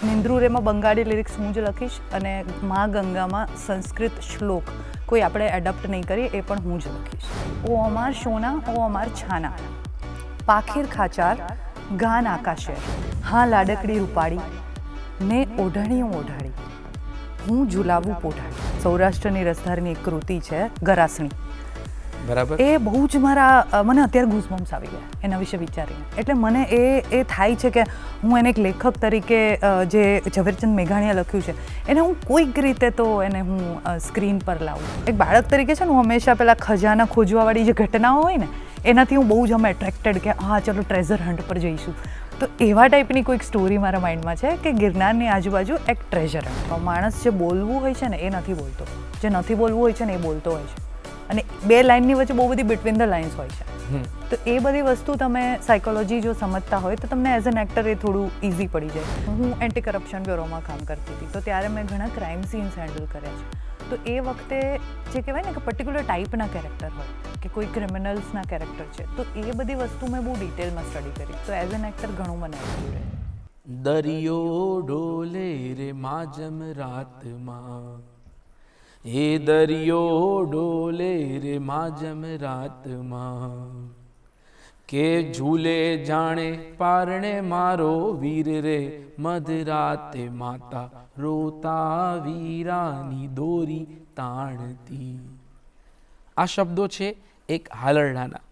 નિંદ્રુરેમાં Bengali lyrics હું જ લખીશ અને મા ગંગામાં સંસ્કૃત શ્લોક કોઈ આપણે એડપ્ટ નહીં કરીએ એ પણ હું જ લખીશ. ઓ અમાર સોના ઓ અમાર છાના, પાખીર ખાચાર ગાન આકાશે, હા લાડકડી રૂપાળી ને ઓઢણીઓ ઓઢાડી, હું ઝુલાવું પોઢાડી. સૌરાષ્ટ્રની રસધારની એક કૃતિ છે ગરાસણી. બરાબર. એ બહુ જ મને અત્યારે ગૂઝબમ્સ આવી ગયા એના વિશે વિચારીને. એટલે મને એ થાય છે કે હું એને એક લેખક તરીકે જે ઝવેરચંદ મેઘાણીએ લખ્યું છે એને હું કોઈક રીતે તો એને હું સ્ક્રીન પર લાવું. એક બાળક તરીકે છે ને હું હંમેશા પેલા ખજાના ખોજવાવાળી જે ઘટનાઓ હોય ને એનાથી હું બહુ જ એટ્રેક્ટેડ કે હા ચલો ટ્રેઝર હન્ટ પર જઈશું. તો એવા ટાઈપની કોઈક સ્ટોરી મારા માઇન્ડમાં છે કે ગિરનારની આજુબાજુ એક ટ્રેઝર હન્ટ. માણસ જે બોલવું હોય છે ને એ નથી બોલતો, જે નથી બોલવું હોય છે ને એ બોલતો હોય છે. અને બે લાઇનની વચ્ચે બહુ બધી બિટવીન ધ લાઇન્સ હોય છે. તો એ બધી વસ્તુ તમે સાયકોલોજી જો સમજતા હોય તો તમને એઝ એન એક્ટર એ થોડું ઇઝી પડી જાય. હું એન્ટી કરપ્શન બ્યુરોમાં કામ કરતી હતી તો ત્યારે મેં ઘણા ક્રાઇમ સીન્સ હેન્ડલ કર્યા છે. તો એ વખતે જે કહેવાય ને કે પર્ટિક્યુલર ટાઈપના કેરેક્ટર હોય કે કોઈ ક્રિમિનલ્સના કેરેક્ટર છે તો એ બધી વસ્તુ મેં બહુ ડિટેલમાં સ્ટડી કરી. તો એઝ એન એક્ટર ઘણું મને આવડ્યું રહે. દરિયો ડોલે રે માજમ રાતમાં, એ દરિયો ડોલે રે માજમ રાતમાં, કે ઝૂલે જાણે પારણે મારો વીર રે, મધરાતે માતા રોતા વીરાની દોરી તાણતી. આ શબ્દો છે એક હાલરડાના,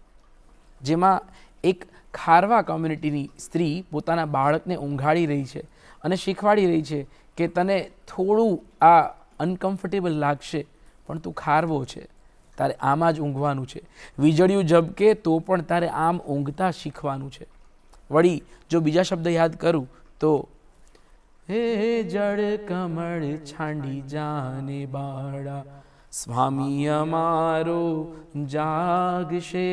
જેમાં એક ખારવા કોમ્યુનિટીની સ્ત્રી પોતાના બાળકને ઊંઘાડી રહી છે અને શીખવાડી રહી છે કે તને થોડું આ અનકમ્ફર્ટેબલ લાગશે પણ તું ખારવો છે, તારે આમાં જ ઊંઘવાનું છે. વીજળિયું ઝબકે તો પણ તારે આમ ઊંઘતા શીખવાનું છે. વળી જો બીજા શબ્દ યાદ કરું તો હે જળ કમળ છાંડી જાને બાળા, સ્વામી અમારો જાગશે,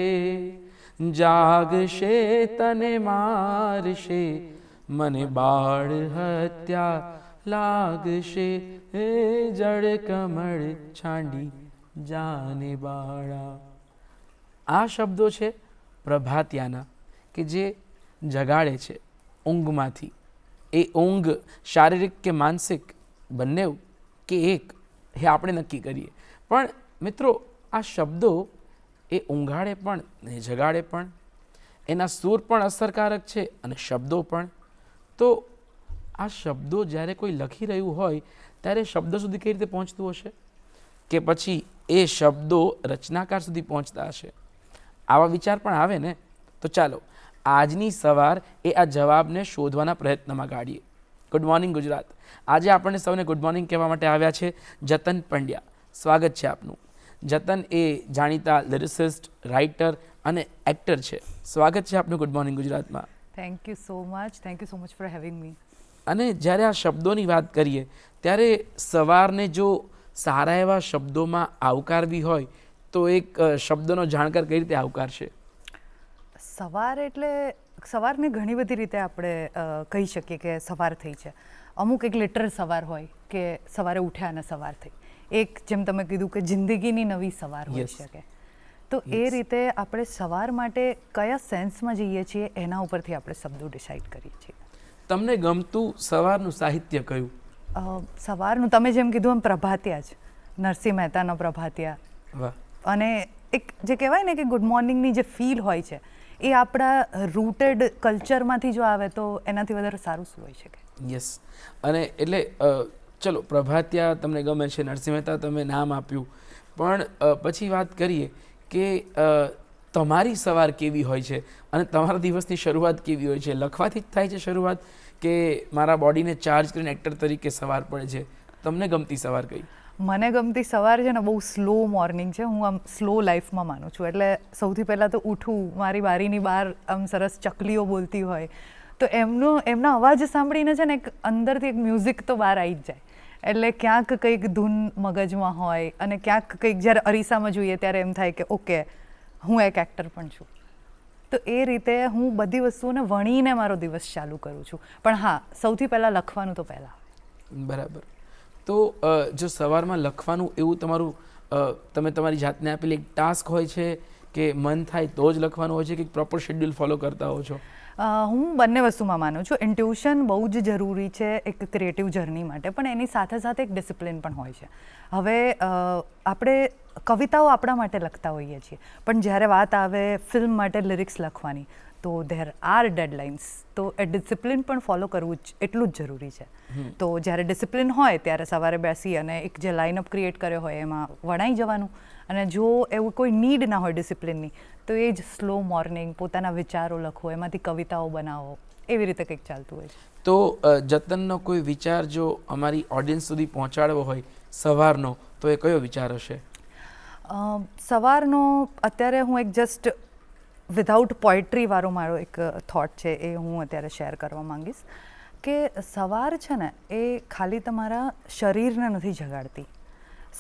જાગશે તને મારશે, મને બાળ હત્યા લાગશે, હે જળ કમળ છાંડી જાને બાળા. આ શબ્દો છે પ્રભાતિયાના કે જે જગાડે છે ઊંઘમાંથી. એ ઊંઘ શારીરિક કે માનસિક બંને કે એક એ આપણે નક્કી કરીએ. પણ મિત્રો આ શબ્દો એ ઊંઘાડે પણ ને જગાડે પણ, એના સૂર પણ અસરકારક છે અને શબ્દો પણ. તો આ શબ્દો જ્યારે કોઈ લખી રહ્યું હોય ત્યારે શબ્દો સુધી કઈ રીતે પહોંચતું હશે કે પછી એ શબ્દો રચનાકાર સુધી પહોંચતા હશે? આવા વિચાર પણ આવે ને. તો ચાલો આજની સવાર એ આ જવાબને શોધવાના પ્રયત્નમાં કાઢીએ. Good morning Gujarat. આજે આપણને સૌને ગુડ મોર્નિંગ કહેવા માટે આવ્યા છે જતન પંડ્યા. સ્વાગત છે આપનું. જતન એ જાણીતા લિરિસિસ્ટ, રાઇટર અને એક્ટર છે. સ્વાગત છે આપનું ગુડ મોર્નિંગ ગુજરાતમાં. Thank you so much for having મી. અને જ્યારે આ શબ્દોની વાત કરીએ ત્યારે સવારને જો સારા એવા શબ્દોમાં આવકારવી હોય તો એક શબ્દનો જાણકાર કઈ રીતે આવકારશે? સવાર એટલે સવારને ઘણી બધી રીતે આપણે કહી શકીએ કે સવાર થઈ છે. અમુક એક લિટરલ સવાર હોય કે સવારે ઉઠ્યા અને સવાર થઈ. એક જેમ તમે કીધું કે જિંદગીની નવી સવાર હોઈ શકે. તો એ રીતે આપણે સવાર માટે કયા સેન્સમાં જઈએ છીએ એના ઉપરથી આપણે શબ્દો ડિસાઇડ કરીએ છીએ. તમને ગમતું સવારનું સાહિત્ય કયું? સવારનું તમે જેમ કીધું એમ પ્રભાતિયા જ, નરસિંહ મહેતાનો પ્રભાતિયા. વાહ. અને એક જે કહેવાય ને કે ગુડ મોર્નિંગની જે ફીલ હોય છે એ આપણા રૂટેડ કલ્ચરમાંથી જો આવે તો એનાથી વધારે સારું શું હોઈ શકે? યસ. અને એટલે ચલો પ્રભાતિયા તમને ગમે છે, નરસિંહ મહેતા તમે નામ આપ્યું, પણ પછી વાત કરીએ કે તમારી સવાર કેવી હોય છે અને તમારા દિવસની શરૂઆત કેવી હોય છે? લખવાથી જ થાય છે શરૂઆત કે મારા બોડીને ચાર્જ કરીને એક્ટર તરીકે સવાર પડે છે? તમને ગમતી સવાર કઈ? મને ગમતી સવાર છે ને બહુ સ્લો મોર્નિંગ છે. હું આમ સ્લો લાઈફમાં માનું છું. એટલે સૌથી પહેલાં તો ઉઠું, મારી બારીની બહાર આમ સરસ ચકલીઓ બોલતી હોય તો એમના અવાજ સાંભળીને છે ને એક અંદરથી એક મ્યુઝિક તો બહાર આવી જ જાય. એટલે ક્યાંક કંઈક ધૂન મગજમાં હોય અને ક્યાંક કંઈક જ્યારે અરીસામાં જોઈએ ત્યારે એમ થાય કે ઓકે હું એક એક્ટર પણ છું. તો એ રીતે હું બધી વસ્તુઓને વણીને મારો દિવસ ચાલુ કરું છું. પણ હા, સૌથી પહેલાં લખવાનું તો પહેલાં. બરાબર. તો જો સવારમાં લખવાનું એવું તમારું તમે તમારી જાતને આપેલી એક ટાસ્ક હોય છે કે મન થાય તો જ લખવાનું હોય છે કે પ્રોપર શેડ્યુલ ફોલો કરતા હો છો? હું બંને વસ્તુમાં માનું છું. ઇન્ટ્યુશન બહુ જ જરૂરી છે એક ક્રિએટિવ જર્ની માટે, પણ એની સાથે સાથે એક ડિસિપ્લિન પણ હોય છે. હવે આપણે કવિતાઓ આપણા માટે લખતા હોઈએ છીએ, પણ જ્યારે વાત આવે ફિલ્મ માટે લિરિક્સ લખવાની તો ધેર આર ડેડલાઇન્સ. તો એ ડિસિપ્લિન પણ ફોલો કરવું જ એટલું જ જરૂરી છે. તો જ્યારે ડિસિપ્લિન હોય ત્યારે સવારે બેસી અને એક જે લાઇનઅપ ક્રિએટ કર્યો હોય એમાં વણાઈ જવાનું. અને જો એવું કોઈ નીડ ના હોય ડિસિપ્લિનની તો એ જ સ્લો મોર્નિંગ પોતાના વિચારો લખો, એમાંથી કવિતાઓ બનાવો, એવી રીતે કંઈક ચાલતું હોય છે. તો જતનનો કોઈ વિચાર જો અમારી ઓડિયન્સ સુધી પહોંચાડવો હોય સવારનો, તો એ કયો વિચાર હશે? સવારનો અત્યારે હું એક જસ્ટ વિધાઉટ પોએટ્રીવાળો મારો એક થોટ છે, એ હું અત્યારે શેર કરવા માંગીશ કે સવાર છે ને એ ખાલી તમારા શરીરને નથી જગાડતી,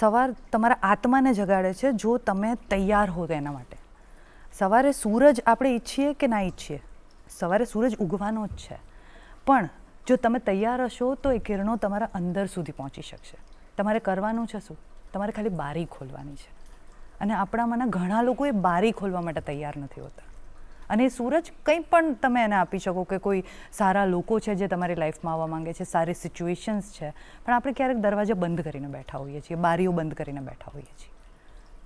સવાર તમારા આત્માને જગાડે છે જો તમે તૈયાર હો તેના માટે. સવારે સૂરજ આપણે ઈચ્છીએ કે ના ઈચ્છીએ, સવારે સૂરજ ઉગવાનો જ છે, પણ જો તમે તૈયાર હશો તો એ કિરણો તમારા અંદર સુધી પહોંચી શકશે. તમારે કરવાનું છે શું? તમારે ખાલી બારી ખોલવાની છે. અને આપણામાંના ઘણા લોકો એ બારી ખોલવા માટે તૈયાર નથી હોતા. અને એ સૂરજ કંઈ પણ તમે એને આપી શકો કે કોઈ સારા લોકો છે જે તમારી લાઈફમાં આવવા માંગે છે, સારી સિચ્યુએશન્સ છે, પણ આપણે ક્યારેક દરવાજા બંધ કરીને બેઠા હોઈએ છીએ, બારીઓ બંધ કરીને બેઠા હોઈએ છીએ.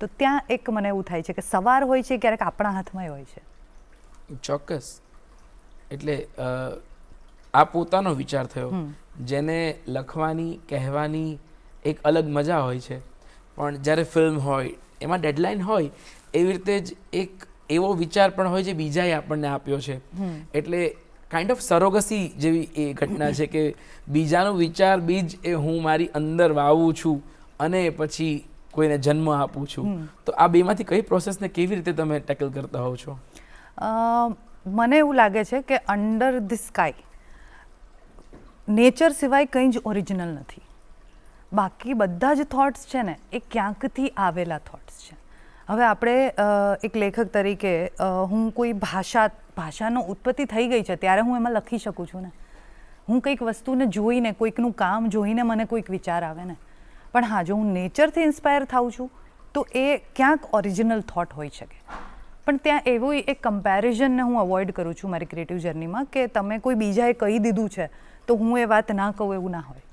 તો ત્યાં એક મને એવું થાય છે કે સવાર હોય છે ક્યારેક આપણા હાથમાં હોય છે. ચોક્કસ. એટલે આ પોતાનો વિચાર થયો, જેને લખવાની કહેવાની એક અલગ મજા હોય છે, પણ જ્યારે ફિલ્મ હોય એમાં ડેડલાઇન હોય, એવી રીતે જ એક એવો વિચાર પણ હોય જે બીજાએ આપણને આપ્યો છે. એટલે કાઇન્ડ ઓફ સરોગસી જેવી એ ઘટના છે કે બીજાનો વિચાર બીજ એ હું મારી અંદર વાવું છું અને પછી કોઈને જન્મ આપું છું. તો આ બેમાંથી કઈ પ્રોસેસને કેવી રીતે તમે ટેકલ કરતા હોવ છો? મને એવું લાગે છે કે અંડર ધી સ્કાય નેચર સિવાય કંઈ જ ઓરિજિનલ નથી. બાકી બધા જ થોટ્સ છે ને એ ક્યાંકથી આવેલા થોટ્સ છે. હવે આપણે એક લેખક તરીકે હું કોઈ ભાષાનો ઉત્પત્તિ થઈ ગઈ છે ત્યારે હું એમાં લખી શકું છું ને. હું કંઈક વસ્તુને જોઈને, કોઈકનું કામ જોઈને મને કોઈક વિચાર આવે ને. પણ હા, જો હું નેચરથી ઇન્સ્પાયર થાઉં છું તો એ ક્યાંક ઓરિજિનલ થોટ હોઈ શકે. પણ ત્યાં એવું એક કમ્પેરિઝનને હું અવોઇડ કરું છું મારી ક્રિએટિવ જર્નીમાં કે તમે કોઈ બીજાએ કહી દીધું છે તો હું એ વાત ના કહું, એવું ના હોય.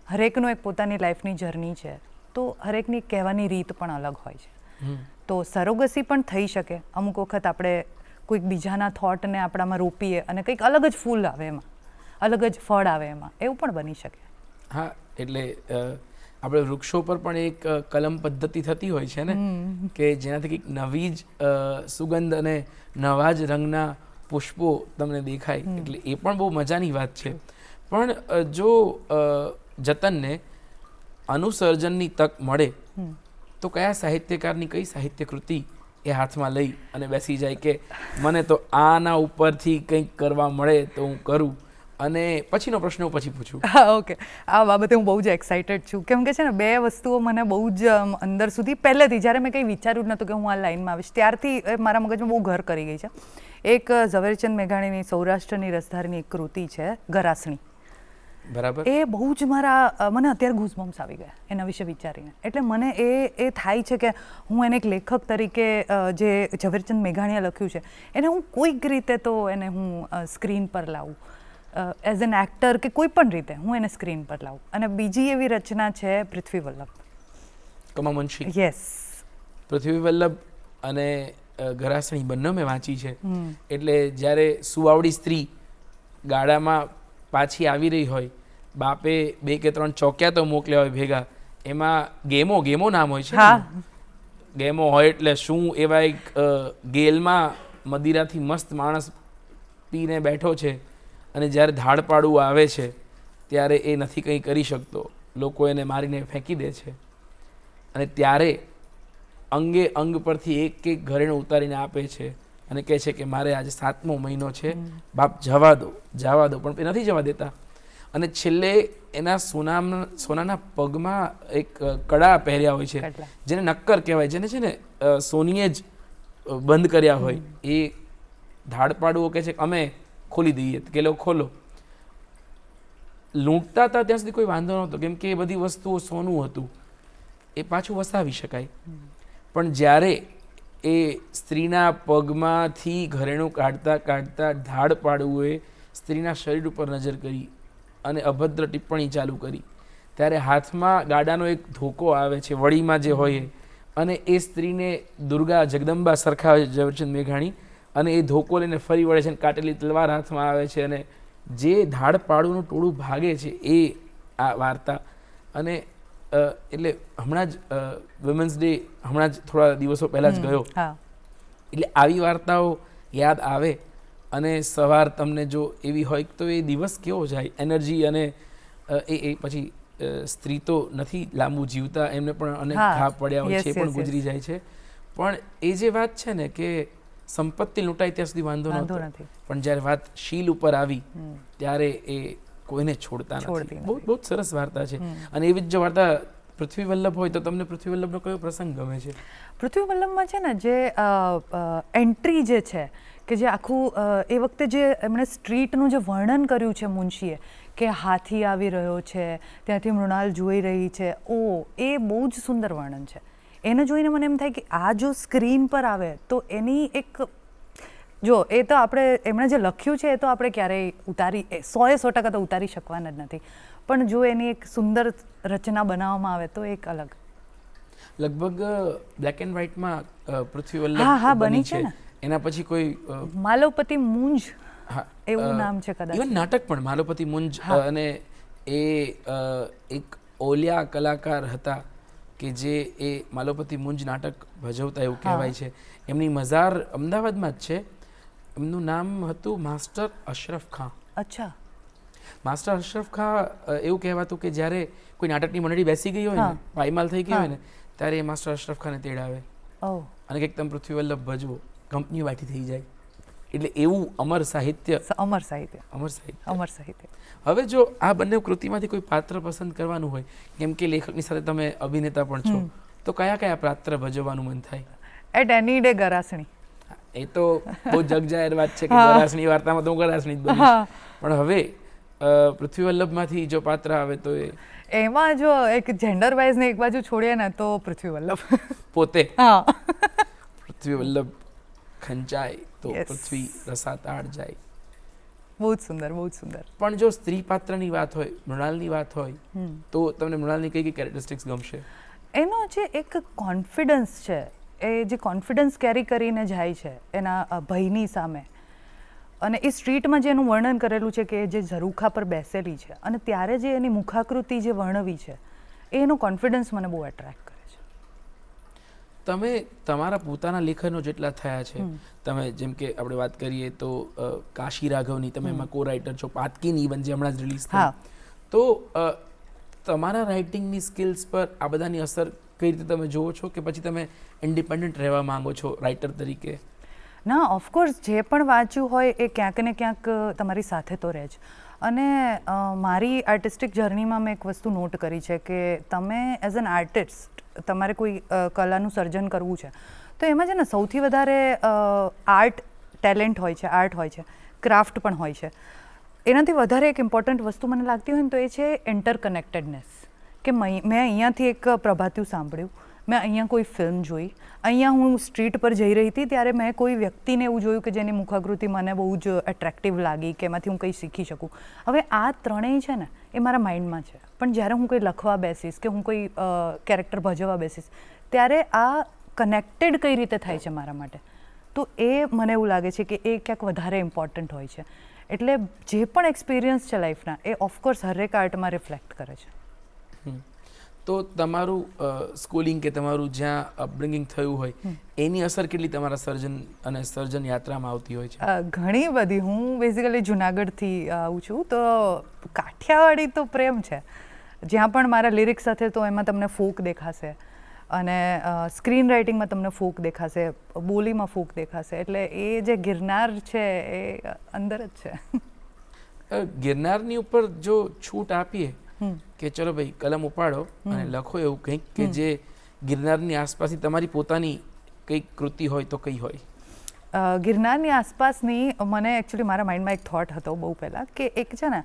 હરેકનો એક પોતાની લાઈફની જર્ની છે, તો હરેકની કહેવાની રીત પણ અલગ હોય છે. તો સરોગસી પણ થઈ શકે. અમુક વખત આપણે કોઈક બીજાના થોટને આપણામાં રોપીએ અને કંઈક અલગ જ ફૂલ આવે એમાં, અલગ જ ફળ આવે એમાં, એવું પણ બની શકે. હા, એટલે આપણે વૃક્ષો પર પણ એક કલમ પદ્ધતિ થતી હોય છે ને, કે જેનાથી કંઈક નવી જ સુગંધ અને નવા જ રંગના પુષ્પો તમને દેખાય. એટલે એ પણ બહુ મજાની વાત છે. પણ જો જતનને અનુસર્જનની તક મળે તો કયા સાહિત્યકારની કઈ સાહિત્ય કૃતિ એ હાથમાં લઈ અને બેસી જાય કે મને તો આના ઉપરથી કંઈક કરવા મળે તો હું કરું? અને પછીનો પ્રશ્ન હું પછી પૂછું. હા, ઓકે. આ બાબતે હું બહુ જ એક્સાઇટેડ છું, કેમ કે છે ને બે વસ્તુઓ મને બહુ જ અંદર સુધી પહેલેથી, જ્યારે મેં કંઈ વિચાર્યું જ નહોતું કે હું આ લાઈનમાં આવીશ, ત્યારથી મારા મગજમાં બહુ ઘર કરી ગઈ છે. એક ઝવેરચંદ મેઘાણીની સૌરાષ્ટ્રની રસધારની એક કૃતિ છે ગરાસણી. બરાબર. એ બહુ જ મને અત્યારે ગૂઝબમ્સ આવી ગયા એના વિશે વિચારીને. એટલે મને એ થાય છે કે હું એને એક લેખક તરીકે જે ઝવેરચંદ મેઘાણીએ લખ્યું છે એને હું કોઈક રીતે તો એને હું સ્ક્રીન પર લાવું, એઝ એન એક્ટર કે કોઈ પણ રીતે હું એને સ્ક્રીન પર લાવું. અને બીજી એવી રચના છે પૃથ્વી વલ્લભ, કમા મુનશી. યસ. પૃથ્વી વલ્લભ અને ગરાસણી બંને મેં વાંચી છે. એટલે જ્યારે સુવાવડી સ્ત્રી ગાડામાં પાછી આવી રહી હોય, બાપે 2 કે 3 ચોક્યા તો મોકલ્યા હોય ભેગા, એમાં ગેમો નામ હોય છે. ગેમો હોય એટલે શું, એવા એક ગેલમાં મદિરાથી મસ્ત માણસ પીને બેઠો છે અને જ્યારે ધાડ પાડવું આવે છે ત્યારે એ નથી કંઈ કરી શકતો, લોકો એને મારીને ફેંકી દે છે. અને ત્યારે અંગે અંગ પરથી એક ઘરેણું ઉતારીને આપે છે અને કહે છે કે મારે આજે 7મો મહિનો છે, બાપ જવા દો. પણ એ નથી જવા દેતા. અને છેલ્લે એના સોનાના પગમાં એક કડા પહેર્યા હોય છે, જેને નક્કર કહેવાય, જેને છે ને સોનીએ જ બંધ કર્યા હોય. એ ધાડ પાડવો કહે છે કે અમે ખોલી દઈએ, કે લોકો ખોલો. લૂંટતા હતા ત્યાં સુધી કોઈ વાંધો નહોતો, કેમ કે એ બધી વસ્તુઓ સોનું હતું, એ પાછું વસાવી શકાય. પણ જ્યારે એ સ્ત્રીના પગમાંથી ઘરેણું કાઢતા કાઢતા ધાડ પાડવું એ સ્ત્રીના શરીર ઉપર નજર કરી અને અભદ્ર ટિપ્પણી ચાલુ કરી ત્યારે હાથમાં ગાડાનો એક ધોકો આવે છે વળીમાં જે હોય એ, અને એ સ્ત્રીને દુર્ગા જગદંબા સરખાવે ઝવેરચંદ મેઘાણી અને એ ધોકો લઈને ફરી વળે છે અને કાટેલી તલવાર હાથમાં આવે છે અને જે ધાડ પાડુનું ટોળું ભાગે છે એ આ વાર્તા. અને એટલે હમણાં જ વુમેન્સ ડે હમણાં જ થોડા દિવસો પહેલાં જ ગયો, એટલે આવી વાર્તાઓ યાદ આવે અને સવાર તમને જો એવી હોય તો એ દિવસ કેવો જાય એનર્જી. અને એ પછી સ્ત્રી તો નથી લાંબુ જીવતા, એમને પણ અનેક ઘા પડ્યા હોય છે, એ પણ ગુજરી જાય છે. પણ એ જે વાત છે ને કે સંપત્તિ લૂંટાય ત્યાં સુધી વાંધો નથી, પણ જ્યારે વાત શીલ ઉપર આવી ત્યારે એ કોઈને છોડતા નથી. બહુ બહુ સરસ વાર્તા છે. અને એવી જ જો વાર્તા પૃથ્વી વલ્લભ હોય તો તમને પૃથ્વી વલ્લભનો કયો પ્રસંગ ગમે છે? પૃથ્વી વલ્લભમાં છે ને જે એન્ટ્રી જે છે કે જે આખું એ વખતે જે એમણે સ્ટ્રીટનું જે વર્ણન કર્યું છે મુનશીએ, કે હાથી આવી રહ્યો છે, ત્યાંથી મૃણાલ જોઈ રહી છે, એ બહુ જ સુંદર વર્ણન છે. એને જોઈને મને એમ થાય કે આ જો સ્ક્રીન પર આવે તો એની એક જો એ તો આપણે એમણે જે લખ્યું છે એ તો આપણે ક્યારેય ઉતારી 100% તો ઉતારી શકવાના જ નથી, પણ જો એની એક સુંદર રચના બનાવવામાં આવે તો એક અલગ. લગભગ બ્લેક એન્ડ વ્હાઇટમાં પૃથ્વી વલ્લભ બની છે. એના પછી કોઈ માલવપતિ મુંજ એવું નામ છે કદાચ. ઇવન નાટક પણ માલવપતિ મુંજ, અને એ એક ઓલિયા કલાકાર હતા કે જે એ માલવપતિ મુંજ નાટક ભજવતા એવું કહેવાય છે. એમની મઝાર અમદાવાદમાં જ છે. એમનું નામ હતું માસ્ટર અશરફ ખાન. અચ્છા. માસ્ટર અશરફ ખાન એવું કહેવાતું કે જ્યારે કોઈ નાટકની મંડળી બેસી ગઈ હોય ને, પાયમાલ થઈ ગઈ હોય ને, ત્યારે એ માસ્ટર અશરફ ખાને તેડાવે અને કંઈક તમે પૃથ્વી વલ્લભ ભજવો, કંપની વાટી થઈ જાય. એટલે એવું અમર સાહિત્ય. હવે જો આ બંને કૃતિમાંથી કોઈ પાત્ર પસંદ કરવાનું હોય, કેમ કે લેખકની સાથે તમે અભિનેતા પણ છો, તો કયા કયા પાત્ર ભજવવાનું મન થાય? At any day ગરાસણી. એ તો બહુ જગજાહેર વાત છે કે ગરાસણી વાર્તામાં તો હું ગરાસણી જ બનીશ. પણ હવે પૃથ્વી વલ્લભમાંથી જો પાત્ર આવે તો એમાં જો એક જેન્ડર વાઇઝ ને એક બાજુ છોડીએ ને તો પૃથ્વી વલ્લભ પોતે. પૃથ્વી વલ્લભ ખંચાય તો પૃથ્વી રસાતાળ જાય. બહુ જ સુંદર, બહુ જ સુંદર. પણ જો સ્ત્રી પાત્રની વાત હોય, મૃણાલની વાત હોય, તો તમને મૃણાલની કઈ કઈ કેરેક્ટરિસ્ટિક્સ ગમશે? એનો જે એક કોન્ફિડન્સ છે, એ જે કોન્ફિડન્સ કેરી કરીને જાય છે એના ભયની સામે, અને એ સ્ટ્રીટમાં જે એનું વર્ણન કરેલું છે કે જે ઝરૂખા પર બેસેલી છે અને ત્યારે જે એની મુખાકૃતિ જે વર્ણવી છે, એનો કોન્ફિડન્સ મને બહુ એટ્રેક્ટ કરે છે. તમે તમારા પોતાના લેખનો જેટલા થયા છે, તમે જેમ કે આપણે વાત કરીએ તો કાશી રાઘવની તમે એમાં કો રાઇટર છો, પાતકીની ઇવન જે હમણાં જ રિલીઝ થઈ, તો તમારા રાઇટિંગની સ્કિલ્સ પર આ બધાની અસર કઈ રીતે તમે જુઓ છો, કે પછી તમે ઇન્ડિપેન્ડન્ટ રહેવા માંગો છો રાઇટર તરીકે? ના, ઓફકોર્સ જે પણ વાંચ્યું હોય એ ક્યાંક ને ક્યાંક તમારી સાથે તો રહે જ. અને મારી આર્ટિસ્ટિક જર્નીમાં મેં એક વસ્તુ નોટ કરી છે કે તમે એઝ એન આર્ટિસ્ટ તમારે કોઈ કલાનું સર્જન કરવું છે તો એમાં છે ને સૌથી વધારે આર્ટ ટેલેન્ટ હોય છે, આર્ટ હોય છે, ક્રાફ્ટ પણ હોય છે. એનાથી વધારે એક ઇમ્પોર્ટન્ટ વસ્તુ મને લાગતી હોય ને તો એ છે ઇન્ટરકનેક્ટેડનેસ. કે મેં અહીંયાથી એક પ્રભાત્યું સાંભળ્યું, મેં અહીંયા કોઈ ફિલ્મ જોઈ, અહીંયા હું સ્ટ્રીટ પર જઈ રહી હતી ત્યારે મેં કોઈ વ્યક્તિને એવું જોયું કે જેની મુખાકૃતિ મને બહુ જ એટ્રેક્ટિવ લાગી, કે એમાંથી હું કંઈ શીખી શકું. હવે આ ત્રણેય છે ને એ મારા માઇન્ડમાં છે, પણ જ્યારે હું કંઈ લખવા બેસીશ કે હું કોઈ કેરેક્ટર ભજવવા બેસીશ ત્યારે આ કનેક્ટેડ કઈ રીતે થાય છે મારા માટે, તો એ મને એવું લાગે છે કે એ ક્યાંક વધારે ઇમ્પોર્ટન્ટ હોય છે. એટલે જે પણ એક્સપિરિયન્સ છે લાઈફના એ ઓફકોર્સ હરેક આર્ટમાં રિફ્લેક્ટ કરે છે. તો તમારું સ્કૂલિંગ કે તમારું જ્યાં અપબ્રિંગિંગ થયું હોય એની અસર કેટલી તમારા સર્જન અને સર્જન યાત્રામાં આવતી હોય છે? ઘણી બધી. હું બેઝિકલી જુનાગઢથી આવું છું, તો કાઠિયાવાડી તો પ્રેમ છે. જ્યાં પણ મારા લિરિક્સ સાથે તો એમાં તમને ફોક દેખાશે, અને સ્ક્રીન રાઇટિંગમાં તમને ફોક દેખાશે, બોલીમાં ફોક દેખાશે. એટલે એ જે ગિરનાર છે એ અંદર જ છે. ગિરનારની ઉપર જો છૂટ આપીએ કે ચલો ભાઈ કલમ ઉપાડો અને લખો એવું કંઈક કે જે ગિરનારની આસપાસની તમારી પોતાની કંઈક કૃતિ હોય, તો કઈ હોય? ગિરનારની આસપાસની મને એકચ્યુઅલી મારા માઇન્ડમાં એક થોટ હતો બહુ પહેલાં, કે એક છે ને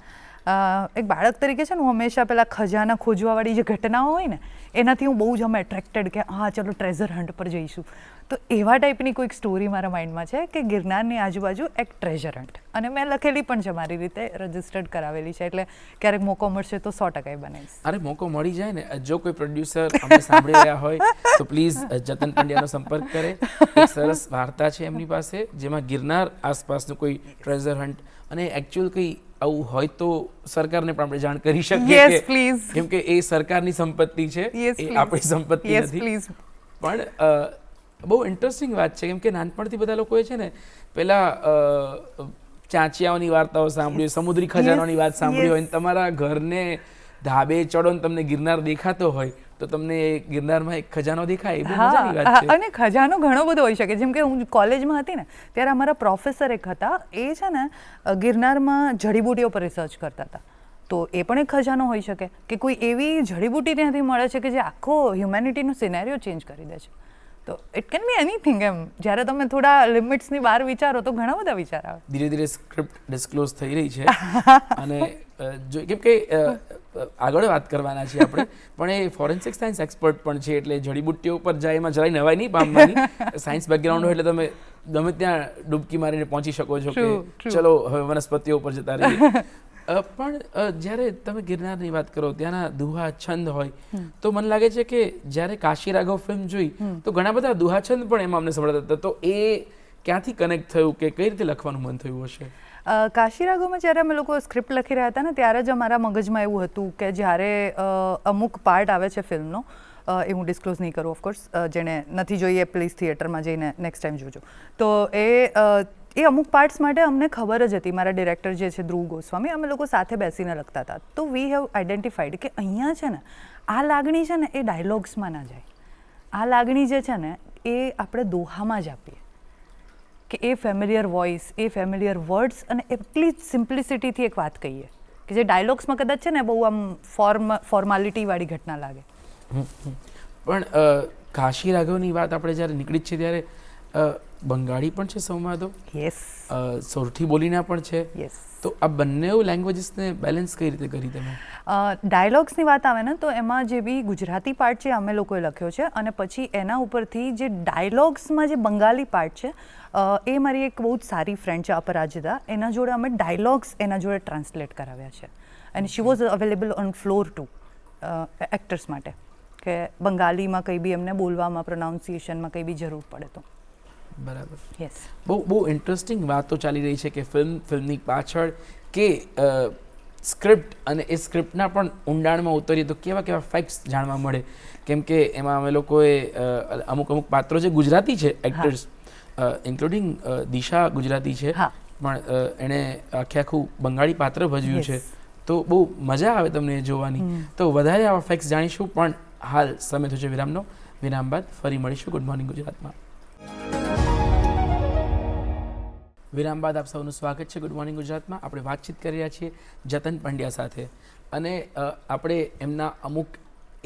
એક બાળક તરીકે છે ને હું હંમેશા પેલા ખજાના ખોજવાવાળી જે ઘટનાઓ હોય ને એનાથી હું બહુ જ અમે એટ્રેક્ટેડ કે હા ચલો ટ્રેઝર હન્ટ પર જઈશું. તો એવા ટાઈપની કોઈક સ્ટોરી મારા માઇન્ડમાં છે કે ગિરનારની આજુબાજુ એક ટ્રેઝર હન્ટ, અને મેં લખેલી પણ છે, મારી રીતે રજિસ્ટર્ડ કરાવેલી છે, એટલે ક્યારેક મોકો મળશે તો 100% બનાવીશ. અરે મોકો મળી જાય ને, જો કોઈ પ્રોડ્યુસર અમને સાંભળી રહ્યા હોય તો પ્લીઝ જતન પંડ્યાનો સંપર્ક કરે. એક સરસ વાર્તા છે એમની પાસે જેમાં ગિરનાર આસપાસનું કોઈ ટ્રેઝર હન્ટ, અને એકચ્યુઅલ કંઈ આવું હોય તો સરકારને પણ આપણે જાણ કરી શકીએ. Yes, please. કેમ કે એ સરકારની સંપત્તિ છે, Yes, એ please. આપણી સંપત્તિ Yes, નથી. please. પણ બહુ ઇન્ટરેસ્ટિંગ વાત છે કેમ કે નાનપણથી બધા લોકોએ છે ને પેલા ચાંચિયાઓની વાર્તાઓ સાંભળી, સમુદ્રી ખજાનોની વાત સાંભળી હોય, અને તમારા ઘરને ધાબે ચડો ને તમને ગિરનાર દેખાતો હોય તો તમને ગિરનારમાં એક ખજાનો દેખાય, એ બહુ મજાની વાત હા, છે. અને ખજાનો ઘણો બધો હોઈ શકે. જેમ કે હું કોલેજમાં હતી ને ત્યારે અમારા પ્રોફેસર એક હતા, એ છે ને ગિરનારમાં જડીબુટીઓ પર રિસર્ચ કરતા હતા. તો એ પણ એક ખજાનો હોઈ શકે કે કોઈ એવી જડીબુટી ત્યાંથી મળે છે કે જે આખો હ્યુમેનિટીનો સિનેરિયો ચેન્જ કરી દે છે. તો ઇટ કેન બી એનીથિંગ એમ. જ્યારે તમે થોડા લિમિટ્સની બહાર વિચારો તો ઘણા બધા વિચાર આવે. ધીરે ધીરે સ્ક્રિપ્ટ ડિસ્ક્લોઝ થઈ રહી છે અને જો કેમ કે આગળ વાત કરવાના છીએ આપણે, પણ એ ફોરેન્સિક સાયન્સ એક્સપર્ટ પણ છે, એટલે જડીબુટ્ટીઓ પર જાય એમાં જરાય નવાઈ નહીં પામવાની. સાયન્સ બેકગ્રાઉન્ડ હોય એટલે તમે ગમે ત્યાં ડૂબકી મારીને પહોંચી શકો છો કે ચલો હવે વનસ્પતિઓ પર જતા રહીએ. પણ જ્યારે તમે ગિરનારની વાત કરો, ત્યાંના દુહા છંદ હોય, તો મને લાગે છે કે જ્યારે કાશી રાઘવ ફિલ્મ જોઈ તો ઘણા બધા દુહા છંદ પણ એમાં અમને સંભળાતા હતા. તો એ ક્યાંથી કનેક્ટ થયું કે કઈ રીતે લખવાનું મન થયું હશે? કાશી રાઘવમાં જ્યારે અમે લોકો સ્ક્રિપ્ટ લખી રહ્યા હતા ને ત્યારે જ અમારા મગજમાં એવું હતું કે જ્યારે અમુક પાર્ટ આવે છે ફિલ્મનો, એ હું ડિસ્ક્લોઝ નહીં કરું ઓફકોર્સ, જેણે નથી જોઈએ પ્લીઝ થિયેટરમાં જઈને નેક્સ્ટ ટાઈમ જોજો. તો એ અમુક પાર્ટ્સ માટે અમને ખબર જ હતી, મારા ડિરેક્ટર જે છે ધ્રુવ ગોસ્વામી, અમે લોકો સાથે બેસીને લખતા હતા. તો વી હેવ આઈડેન્ટિફાઈડ કે અહીંયા છે ને આ લાગણી છે ને એ ડાયલોગ્સમાં ના જાય, આ લાગણી જે છે ને એ આપણે દોહામાં જ આપીએ, કે એ ફેમિલિયર વોઇસ, એ ફેમિલિયર વર્ડ્સ, અને એટલી જ સિમ્પ્લિસિટીથી એક વાત કહીએ કે જે ડાયલોગ્સમાં કદાચ છે ને બહુ આમ ફોર્માલિટીવાળી ઘટના લાગે. પણ કાશી રાઘવની વાત આપણે જ્યારે નીકળી છે ત્યારે બંગાળી પણ છે સંવાદો, યસ, સોરઠી બોલીના પણ છે. યસ. તો આ બંને લેંગ્વેજીસને બેલેન્સ કઈ રીતે કરી તમે? ડાયલોગ્સની વાત આવે ને તો એમાં જે બી ગુજરાતી પાર્ટ છે અમે લોકોએ લખ્યો છે, અને પછી એના ઉપરથી જે ડાયલોગ્સમાં જે બંગાળી પાર્ટ છે એ મારી એક બહુ જ સારી ફ્રેન્ડ છે અપરાજિતા, એના જોડે અમે ડાયલોગ્સ એના જોડે ટ્રાન્સલેટ કરાવ્યા છે, અને she was available on floor to actors માટે, કે બંગાળીમાં કંઈ બી એમને બોલવામાં, પ્રોનાઉન્સિએશનમાં કંઈ બી જરૂર પડે તો. બરાબર. યસ. બહુ ઇન્ટરેસ્ટિંગ વાતો ચાલી રહી છે કે ફિલ્મની પાછળ કે સ્ક્રિપ્ટ, અને એ સ્ક્રિપ્ટના પણ ઊંડાણમાં ઉતરીએ તો કેવા કેવા ફેક્ટ્સ જાણવા મળે. કેમ કે એમાં અમે લોકોએ અમુક પાત્રો જે ગુજરાતી છે એક્ટર્સ, ઇન્ક્લુડિંગ દિશા ગુજરાતી છે, પણ એણે આખું બંગાળી પાત્ર ભજવ્યું છે, તો બહુ મજા આવે તમને એ જોવાની. તો વધારે આવા ફેક્ટ્સ જાણીશું, પણ હાલ સમય થયો છે વિરામનો. વિરામ બાદ ફરી મળીશું ગુડ મોર્નિંગ ગુજરાતમાં. વિરામ બાદ આપ સૌનું સ્વાગત છે ગુડ મોર્નિંગ ગુજરાતમાં. આપણે વાતચીત કરી રહ્યા છીએ જતન પંડ્યા સાથે, અને આપણે એમના અમુક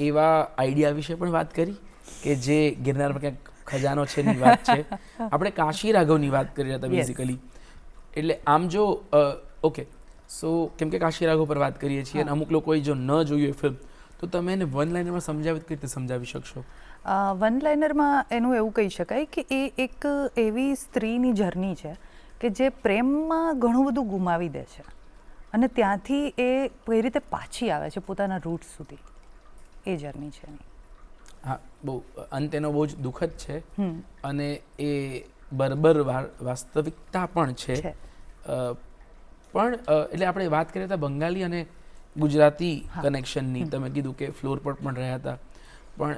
એવા આઈડિયા વિશે પણ વાત કરી કે જે ગિરનારમાં ક્યાંક ખજાનો છે ની વાત છે. આપણે કાશી રાઘવની વાત કરી રહ્યા હતા બેઝિકલી. એટલે આમ જો ઓકે, સો કેમ કે કાશી રાઘવ પર વાત કરીએ છીએ, અને અમુક લોકોએ જો ન જોયું એ ફિલ્મ, તો તમે એને વન લાઇનરમાં સમજાવી કઈ રીતે સમજાવી શકશો? વન લાઇનરમાં એનું એવું કહી શકાય કે એ એક એવી સ્ત્રીની જર્ની છે કે જે પ્રેમમાં ઘણું બધું ગુમાવી દે છે, અને ત્યાંથી એ કઈ રીતે પાછી આવે છે પોતાના રૂટ સુધી, એ જર્ની છે એની. હા, બહુ અંત એનો બહુ જ દુઃખદ છે, અને એ બરબર વાસ્તવિકતા પણ છે. પણ એટલે આપણે વાત કરીએ હતા બંગાળી અને ગુજરાતી કનેક્શનની, તમે કીધું કે ફ્લોર પર પણ રહ્યા હતા, પણ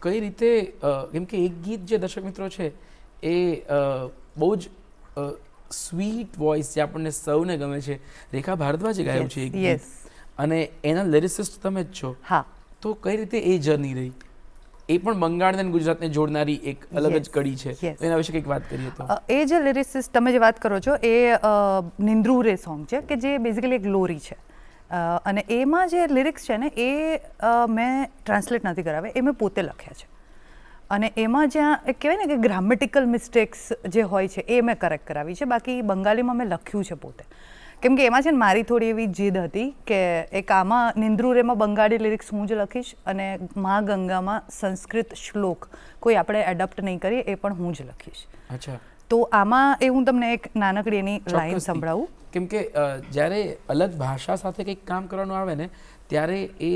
કઈ રીતે, કેમ કે એક ગીત જે દર્શક મિત્રો છે એ બહુ જ સ્વીટ વોઇસ જે આપણને સૌને ગમે છે, રેખા ભારદ્વાજે ગાયું છે એક ગીત, અને એના લિરિસિસ્ટ તમે જ છો. હા. તો કઈ રીતે એ જર્ની રહી? એ પણ બંગાળ અને ગુજરાતને જોડનારી એક અલગ જ કડી છે, એના વિશે કંઈક વાત કરીએ તો. એ જે લિરિસિસ્ટ તમે જે વાત કરો છો એ નિંદ્રુ રે સોંગ છે, કે જે બેઝિકલી એક લોરી છે, અને એમાં જે લિરિક્સ છે ને એ મેં ટ્રાન્સલેટ નથી કરાવ્યા, એ મેં પોતે લખ્યા છે, અને એમાં જ્યાં એક કહેવાય ને કે ગ્રામેટિકલ મિસ્ટેક્સ જે હોય છે એ મેં કરેક્ટ કરાવી છે. બાકી બંગાળીમાં મેં લખ્યું છે પોતે, કેમ કે એમાં છે ને મારી થોડી એવી જીદ હતી કે એક આમાં નિંદ્રુરેમાં બંગાળી લિરિક્સ હું જ લખીશ અને મા ગંગામાં સંસ્કૃત શ્લોક કોઈ આપણે એડપ્ટ નહીં કરીએ એ પણ હું જ લખીશ. અચ્છા. તો આમાં એ હું તમને એક નાનકડી એની લાઈન ચોક્કસથી. સંભળાવું. કેમ કે જ્યારે અલગ ભાષા સાથે કંઈક કામ કરવાનું આવે ને ત્યારે એ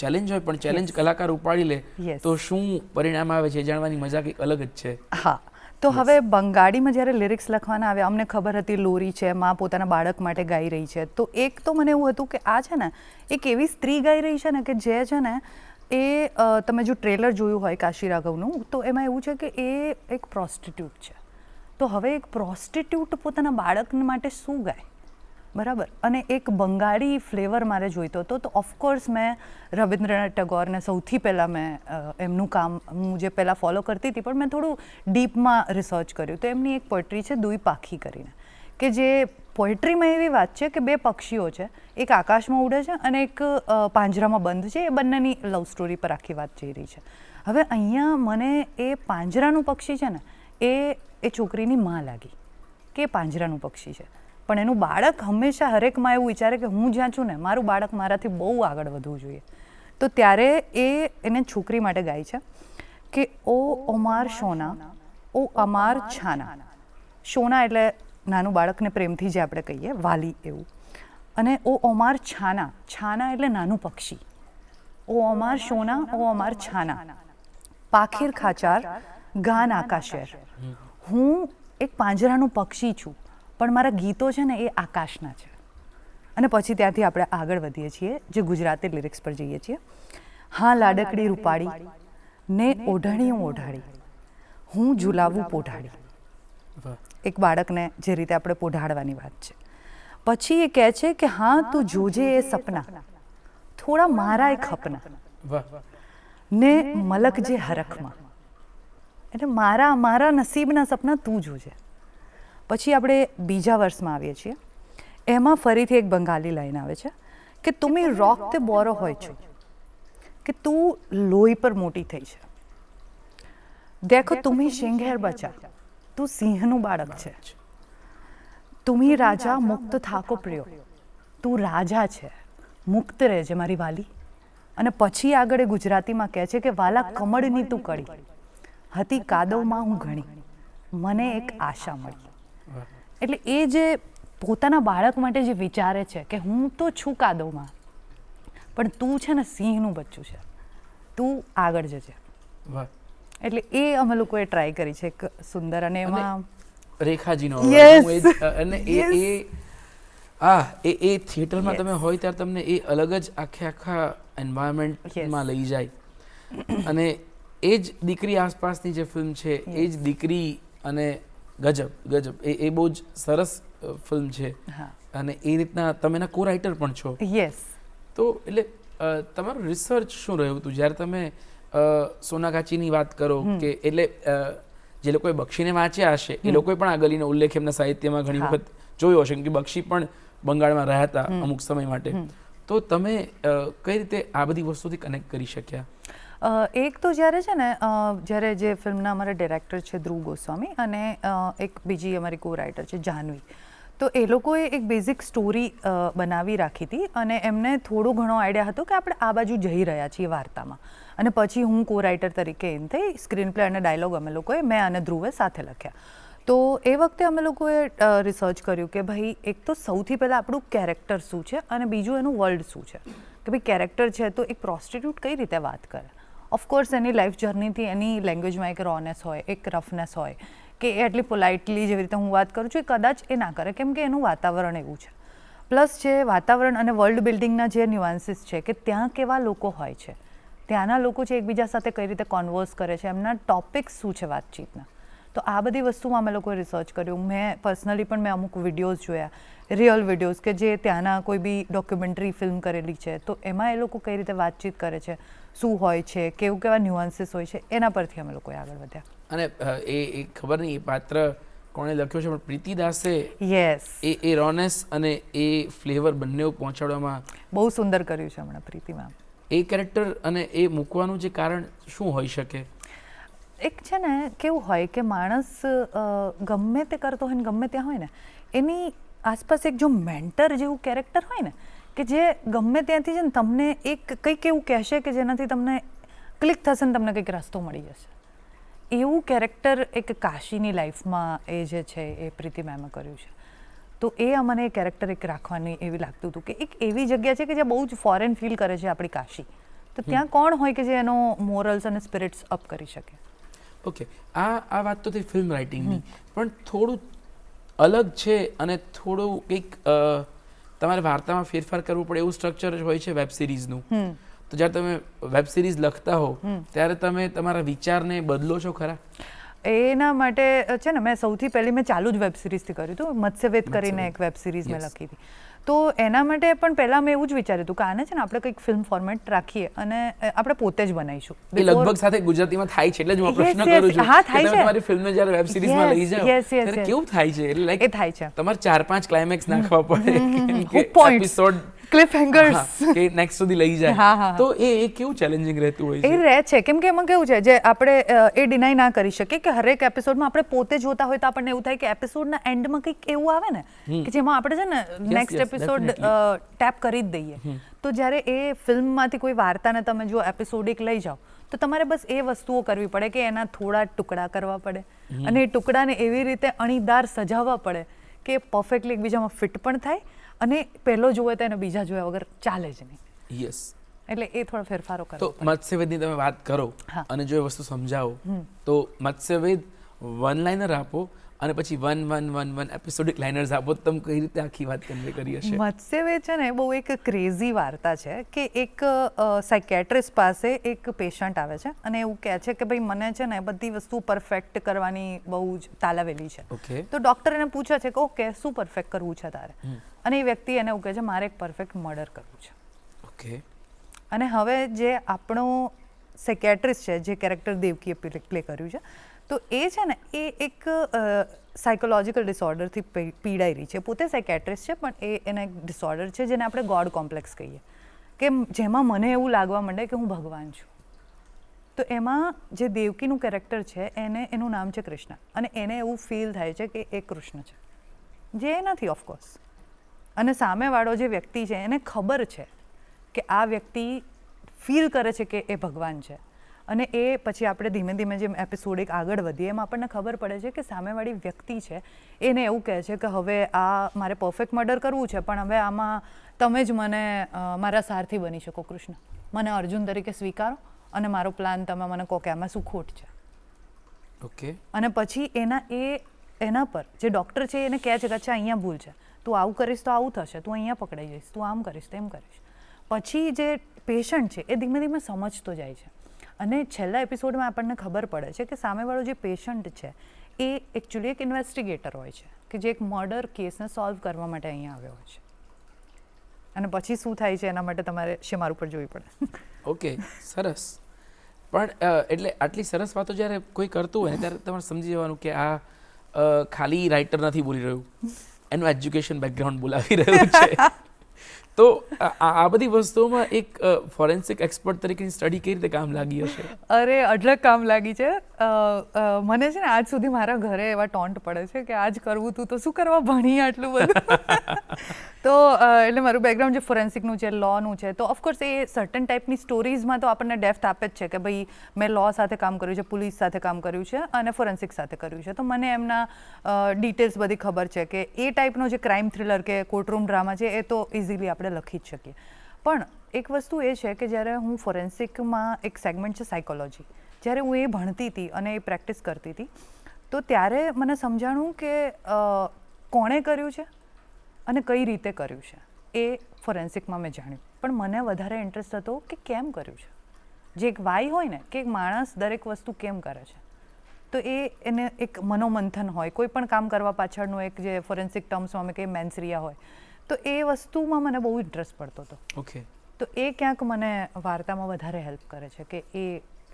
ચેલેન્જ હોય, પણ ચેલેન્જ કલાકાર ઉપાડી લે Yes. તો શું પરિણામ આવે છે એ જાણવાની મજા કંઈક અલગ જ છે. હા, તો હવે બંગાળીમાં જ્યારે લિરિક્સ લખવાના આવ્યા અમને ખબર હતી લોરી છે, માં પોતાના બાળક માટે ગાઈ રહી છે. તો એક તો મને એવું હતું કે આ છે ને એક એવી સ્ત્રી ગાઈ રહી છે ને કે જે છે ને એ તમે જો ટ્રેલર જોયું હોય કાશી રાઘવનું તો એમાં એવું છે કે એ એક પ્રોસ્ટિટ્યૂટ છે. તો હવે એક પ્રોસ્ટિટ્યૂટ પોતાના બાળક માટે શું ગાય, બરાબર? અને એક બંગાળી ફ્લેવર મારે જોઈતો હતો. તો ઓફકોર્સ મેં રવિન્દ્રનાથ ટાગોરને સૌથી પહેલાં મેં એમનું કામ હું જે પહેલાં ફોલો કરતી હતી પણ મેં થોડું ડીપમાં રિસર્ચ કર્યું. તો એમની એક પોએટ્રી છે દુઈ પાખી કરીને, કે જે પોએટ્રીમાં એવી વાત છે કે બે પક્ષીઓ છે, એક આકાશમાં ઉડે છે અને એક પાંજરામાં બંધ છે. એ બંનેની લવ સ્ટોરી પર આખી વાત જઈ રહી છે. હવે અહીંયા મને એ પાંજરાનું પક્ષી છે ને એ છોકરીની માં લાગી કે પાંજરાનું પક્ષી છે, પણ એનું બાળક હંમેશા હરેક માં એવું વિચારે કે હું જ્યાં છું ને મારું બાળક મારાથી બહુ આગળ વધવું જોઈએ. તો ત્યારે એને છોકરી માટે ગાય છે કે ઓ અમાર સોના ઓ અમાર છાના. સોના એટલે નાનું બાળકને પ્રેમથી જે આપણે કહીએ વાલી એવું, અને ઓ અમાર છાના, છાના એટલે નાનું પક્ષી. ઓ અમાર સોના ઓ અમાર છાના, પાખીર ખાચાર ગાન આકાશેર. હું એક પાંજરાનું પક્ષી છું પણ મારા ગીતો છે ને એ આકાશના છે. અને પછી ત્યાંથી આપણે આગળ વધીએ છીએ જે ગુજરાતી લિરિક્સ પર જઈએ છીએ. હા લાડકડી રૂપાળી ને ઓઢાણી ઓઢાડી હું ઝુલાવું પોઢાડી. એક બાળકને જે રીતે આપણે પોઢાડવાની વાત છે. પછી એ કહે છે કે હા તું જોજે એ સપના થોડા મારા એ ખપના ને મલક જે હરખમાં, એટલે મારા નસીબના સપના તું જોજે. પછી આપણે બીજા વર્ષમાં આવીએ છીએ. એમાં ફરીથી એક બંગાળી લાઈન આવે છે કે તુમી રોકતે બોરો હોય છો, કે તું લોહી પર મોટી થઈ છે. દેખો તુમી સિંઘેર બચા, તું સિંહનું બાળક છે. તુમી રાજા મુક્ત થાકો પ્રિયો, તું રાજા છે, મુક્ત રહેજે મારી વાલી. અને પછી આગળ એ ગુજરાતીમાં કહે છે કે વાલા કમળની તું કળી હતી કાદવમાં હું ઘણી, મને એક આશા મળી. એટલે એ જે પોતાના બાળક માટે જે વિચારે છે કે હું તો છું કાદવમાં પણ તું છે ને સિંહનું બચ્ચું છે, તું આગળ જજે. એટલે એ અમે લોકોએ ટ્રાય કરી છે એક સુંદર. અને એમાં રેખાજીનો Yes. અને એ થિયેટરમાં તમે હોય ત્યારે તમને એ અલગ જ આખા એન્વાયરમેન્ટમાં લઈ જાય. અને એ જ દીકરી આસપાસની જે ફિલ્મ છે એ જ દીકરી અને ગજબ એ બહુ જ સરસ ફિલ્મ છે. અને એ રીતના તમે એના કો રાઇટર પણ છો. યસ. તો એટલે તમારું રિસર્ચ શું રહ્યું હતું જ્યારે તમે સોનાગાચીની વાત કરો કે એટલે જે લોકોએ બક્ષીને વાંચ્યા હશે એ લોકોએ પણ આ ગલીનો ઉલ્લેખ એમના સાહિત્યમાં ઘણી વખત જોયો હશે કે બક્ષી પણ બંગાળમાં રહ્યા હતા અમુક સમય માટે. તો તમે કઈ રીતે આ બધી વસ્તુથી કનેક્ટ કરી શક્યા? એક તો જ્યારે છે ને જ્યારે જે ફિલ્મના અમારા ડિરેક્ટર છે ધ્રુવ ગોસ્વામી અને એક બીજી અમારી કો રાઇટર છે જાહ્નવી, તો એ લોકોએ એક બેઝિક સ્ટોરી બનાવી રાખી હતી અને એમને થોડો ઘણો આઈડિયા હતો કે આપણે આ બાજુ જઈ રહ્યા છીએ વાર્તામાં. અને પછી હું કો રાઇટર તરીકે એમ થઈ સ્ક્રીન પ્લે અને ડાયલોગ અમે લોકોએ મેં અને ધ્રુવે સાથે લખ્યા. તો એ વખતે અમે લોકોએ રિસર્ચ કર્યું કે ભાઈ એક તો સૌથી પહેલાં આપણું કેરેક્ટર શું છે અને બીજું એનું વર્લ્ડ શું છે. કે ભાઈ કેરેક્ટર છે તો એક પ્રોસ્ટિટ્યૂટ કઈ રીતે વાત કરે. ઓફકોર્સ એની લાઈફ જર્નીથી એની લેંગ્વેજમાં એક રોનેસ હોય, એક રફનેસ હોય કે એ એટલી પોલાઇટલી જેવી રીતે હું વાત કરું છું એ કદાચ એ ના કરે કેમ કે એનું વાતાવરણ એવું છે. પ્લસ જે વાતાવરણ અને વર્લ્ડ બિલ્ડિંગના જે ન્યુઆન્સીસ છે કે ત્યાં કેવા લોકો હોય છે, ત્યાંના લોકો છે એકબીજા સાથે કઈ રીતે કોન્વર્સ કરે છે, એમના ટોપિક્સ શું છે વાતચીતના. તો આ બધી વસ્તુમાં અમે લોકોએ રિસર્ચ કર્યું. મેં પર્સનલી પણ મેં અમુક વિડીયોઝ જોયા, રિયલ વિડીયોઝ કે જે ત્યાંના કોઈ બી ડોક્યુમેન્ટરી ફિલ્મ કરેલી છે તો એમાં એ લોકો કઈ રીતે વાતચીત કરે છે, શું હોય છે, કેવા ન્યુઆન્સીસ હોય છે, એના પરથી અમે લોકોએ આગળ વધ્યા. અને એ ખબર નહીં એ પાત્ર કોણે લખ્યો છે પણ પ્રીતિ દાસે યસ એ રોનેસ અને એ ફ્લેવર બંને પહોંચાડવામાં બહુ સુંદર કર્યું છે હમણાં પ્રીતિમાં. એ કેરેક્ટર અને એ મૂકવાનું જે કારણ શું હોઈ શકે? એક છે ને કેવું હોય કે માણસ ગમે તે કરતો હોય ને ગમે ત્યાં હોય ને એની આસપાસ એક જો મેન્ટર જેવું કેરેક્ટર હોય ને કે જે ગમે ત્યાંથી છે ને તમને એક કંઈક એવું કહેશે કે જેનાથી તમને ક્લિક થશે ને તમને કંઈક રસ્તો મળી જશે એવું કેરેક્ટર એક કાશીની લાઈફમાં એ જે છે એ પ્રીતિ મેમે કર્યું છે. તો એ અમને એ કેરેક્ટર એક રાખવાની એવી લાગતું હતું કે એક એવી જગ્યા છે કે જે બહુ જ ફોરેન ફીલ કરે છે આપણી કાશી. તો ત્યાં કોણ હોય કે જે એનો મોરલ્સ અને સ્પિરિટ્સ અપ કરી શકે. ઓકે, આ વાત તો થઈ ફિલ્મ રાઇટિંગની, પણ થોડું અલગ છે અને થોડું કંઈક તમારે વાર્તામાં ફેરફાર કરવું પડે એવું સ્ટ્રક્ચર જ હોય છે વેબ સિરીઝનું. તો જ્યારે તમે વેબ સિરીઝ લખતા હો ત્યારે તમે તમારા વિચારને બદલો છો ખરા? એના માટે છે ને મેં સૌથી પહેલી મેં ચાલુ જ વેબ સિરીઝથી કર્યું હતું. મત્સ્યવેદ કરીને એક વેબ સિરીઝ મેં લખી હતી. તો એના માટે પણ પહેલાં મેં એવું જ વિચાર્યું હતું કે આને છે ને આપણે કંઈક ફિલ્મ ફોર્મેટ રાખીએ અને આપણે પોતે જ બનાવીશું. એ લગભગ સાથે ગુજરાતીમાં થાય છે એટલે જ હું પ્રશ્ન કરું છું. હા, થાય છે. તમારી ફિલ્મને જ્યારે વેબ સિરીઝમાં લઈ જાઓ ત્યારે કેવું થાય છે? એટલે લાઈક એ થાય છે. તમારે 4-5 ક્લાઇમેક્સ નાખવા પડે કે એપિસોડ ક્લિફ હેંગર્સ કે નેક્સ્ટ સુધી લઈ જાય. તો એ કેવું ચેલેન્જિંગ રહેતું હોય છે? એ રહે છે કેમ કે એમાં કેવું છે જે આપણે એ ડિનાય ના કરી શકીએ કે હરેક એપિસોડમાં આપણે પોતે જોતા હોય તો આપણને એવું થાય કે એપિસોડના એન્ડમાં કંઈક એવું આવે ને કે જેમાં આપણે છે ને નેક્સ્ટ એપિસોડ ટેપ કરી જ દઈએ. તો જ્યારે એ ફિલ્મમાંથી કોઈ વાર્તાને તમે જો એપિસોડિક લઈ જાઓ તો તમારે બસ એ વસ્તુઓ કરવી પડે કે એના થોડા ટુકડા કરવા પડે અને એ ટુકડાને એવી રીતે અણીદાર સજાવવા પડે કે પરફેક્ટલી એકબીજામાં ફિટ પણ થાય અને પહેલો જોવે તો એને બીજા જોયા વગર ચાલે જ નહીં. યસ. એટલે એ થોડા ફેરફારો કરો. તો મત્સ્યવેદની તમે વાત કરો અને જો એ વસ્તુ સમજાવો તો મત્સ્યવેદ વન લાઇનર આપો અને પછી વન એપિસોડિક લાઇનર્સ આપો. તમે કઈ રીતે આખી વાત કન્વે કરી હશે? મત્સ્યવેદ છે ને બહુ એક ક્રેઝી વાર્તા છે કે એક સાયકેટ્રિસ્ટ પાસે એક પેશન્ટ આવે છે અને એવું કહે છે કે ભાઈ મને છે ને બધી વસ્તુ પરફેક્ટ કરવાની બહુ જ તાલાવેલી છે. ઓકે. તો ડૉક્ટર એને પૂછે છે કે ઓકે શું પરફેક્ટ કરવું છે તારે? અને એ વ્યક્તિ એને એવું કહે છે મારે એક પરફેક્ટ મર્ડર કરવું છે. ઓકે. અને હવે જે આપણો સાયકેટ્રિસ્ટ છે જે કેરેક્ટર દેવકીએ પ્લે કર્યું છે તો એ છે ને એ એક સાયકોલોજીકલ ડિસઓર્ડરથી પીડાઈ રહી છે. પોતે સાયકેટ્રિસ્ટ છે પણ એને એક ડિસઓર્ડર છે જેને આપણે ગોડ કોમ્પ્લેક્સ કહીએ કે જેમાં મને એવું લાગવા માંડે કે હું ભગવાન છું. તો એમાં જે દેવકીનું કેરેક્ટર છે એનું નામ છે કૃષ્ણ અને એને એવું ફીલ થાય છે કે એ કૃષ્ણ છે જે એ નથી ઓફકોર્સ. અને સામેવાળો જે વ્યક્તિ છે એને ખબર છે કે આ વ્યક્તિ ફીલ કરે છે કે એ ભગવાન છે. અને એ પછી આપણે ધીમે ધીમે જેમ એપિસોડ એક આગળ વધીએ એમ આપણને ખબર પડે છે કે સામેવાળી વ્યક્તિ છે એને એવું કહે છે કે હવે આ મારે પરફેક્ટ મર્ડર કરવું છે પણ હવે આમાં તમે જ મને મારા સારથી બની શકો કૃષ્ણ. મને અર્જુન તરીકે સ્વીકારો અને મારો પ્લાન તમે મને કહો કે આમાં શું ખોટ છે. ઓકે. અને પછી એના પર જે ડૉક્ટર છે એને કહે છે કે અચ્છા અહીંયા ભૂલ છે, તું આવું કરીશ તો આવું થશે, તું અહીંયા પકડાઈ જઈશ, તું આમ કરીશ તેમ કરીશ. પછી જે પેશન્ટ છે એ ધીમે ધીમે સમજતો જાય છે અને છેલ્લા એપિસોડમાં આપણને ખબર પડે છે કે સામેવાળો જે પેશન્ટ છે એ એકચ્યુઅલી એક ઇન્વેસ્ટિગેટર હોય છે કે જે એક મર્ડર કેસને સોલ્વ કરવા માટે અહીંયા આવ્યો હોય છે. અને પછી શું થાય છે એના માટે તમારે શેમાર ઉપર જોવી પડે. ઓકે, સરસ. પણ એટલે આટલી સરસ વાતો જ્યારે કોઈ કરતું હોય ત્યારે તમારે સમજી જવાનું કે આ ખાલી રાઇટર નથી બોલી રહ્યું, એનું એજ્યુકેશન બેકગ્રાઉન્ડ બોલાવી રહ્યું છે. તો આ બધી વસ્તુઓમાં એક ફોરેન્સિક એક્સપર્ટ તરીકેની સ્ટડી કઈ રીતે કામ લાગી હશે? અરે અઢળક કામ લાગી છે. મને છે ને આજ સુધી મારા ઘરે એવા ટોન્ટ પડે છે કે આજ કરવું તું તો શું કરવા ભણી આટલું બધું. તો એટલે મારું બેકગ્રાઉન્ડ જે ફોરેન્સિકનું છે, લોનું છે, તો ઓફકોર્સ એ સર્ટન ટાઈપની સ્ટોરીઝમાં તો આપણને ડેપ્થ આપે જ છે કે ભાઈ મેં લો સાથે કામ કર્યું છે, પોલીસ સાથે કામ કર્યું છે અને ફોરેન્સિક સાથે કર્યું છે. તો મને એમના ડિટેલ્સ બધી ખબર છે કે એ ટાઈપનો જે ક્રાઇમ થ્રિલર કે કોર્ટરૂમ ડ્રામા છે એ તો ઇઝીલી આપણે લખી જ શકીએ. પણ એક વસ્તુ એ છે કે જ્યારે હું ફોરેન્સિકમાં એક સેગમેન્ટ છે સાયકોલોજી, જ્યારે હું એ ભણતી હતી અને એ પ્રેક્ટિસ કરતી હતી તો ત્યારે મને સમજાણું કે કોણે કર્યું છે અને કઈ રીતે કર્યું છે એ ફોરેન્સિકમાં મેં જાણ્યું. પણ મને વધારે ઇન્ટરેસ્ટ હતો કે કેમ કર્યું છે. જે એક વાય હોય ને કે એક માણસ દરેક વસ્તુ કેમ કરે છે તો એને એક મનોમંથન હોય, કોઈ પણ કામ કરવા પાછળનું એક જે ફોરેન્સિક ટર્મ્સમાં અમે કહીએ મેન્સરિયા હોય, તો એ વસ્તુમાં મને બહુ ઇન્ટરેસ્ટ પડતો હતો. ઓકે. તો એ ક્યાંક મને વાર્તામાં વધારે હેલ્પ કરે છે કે એ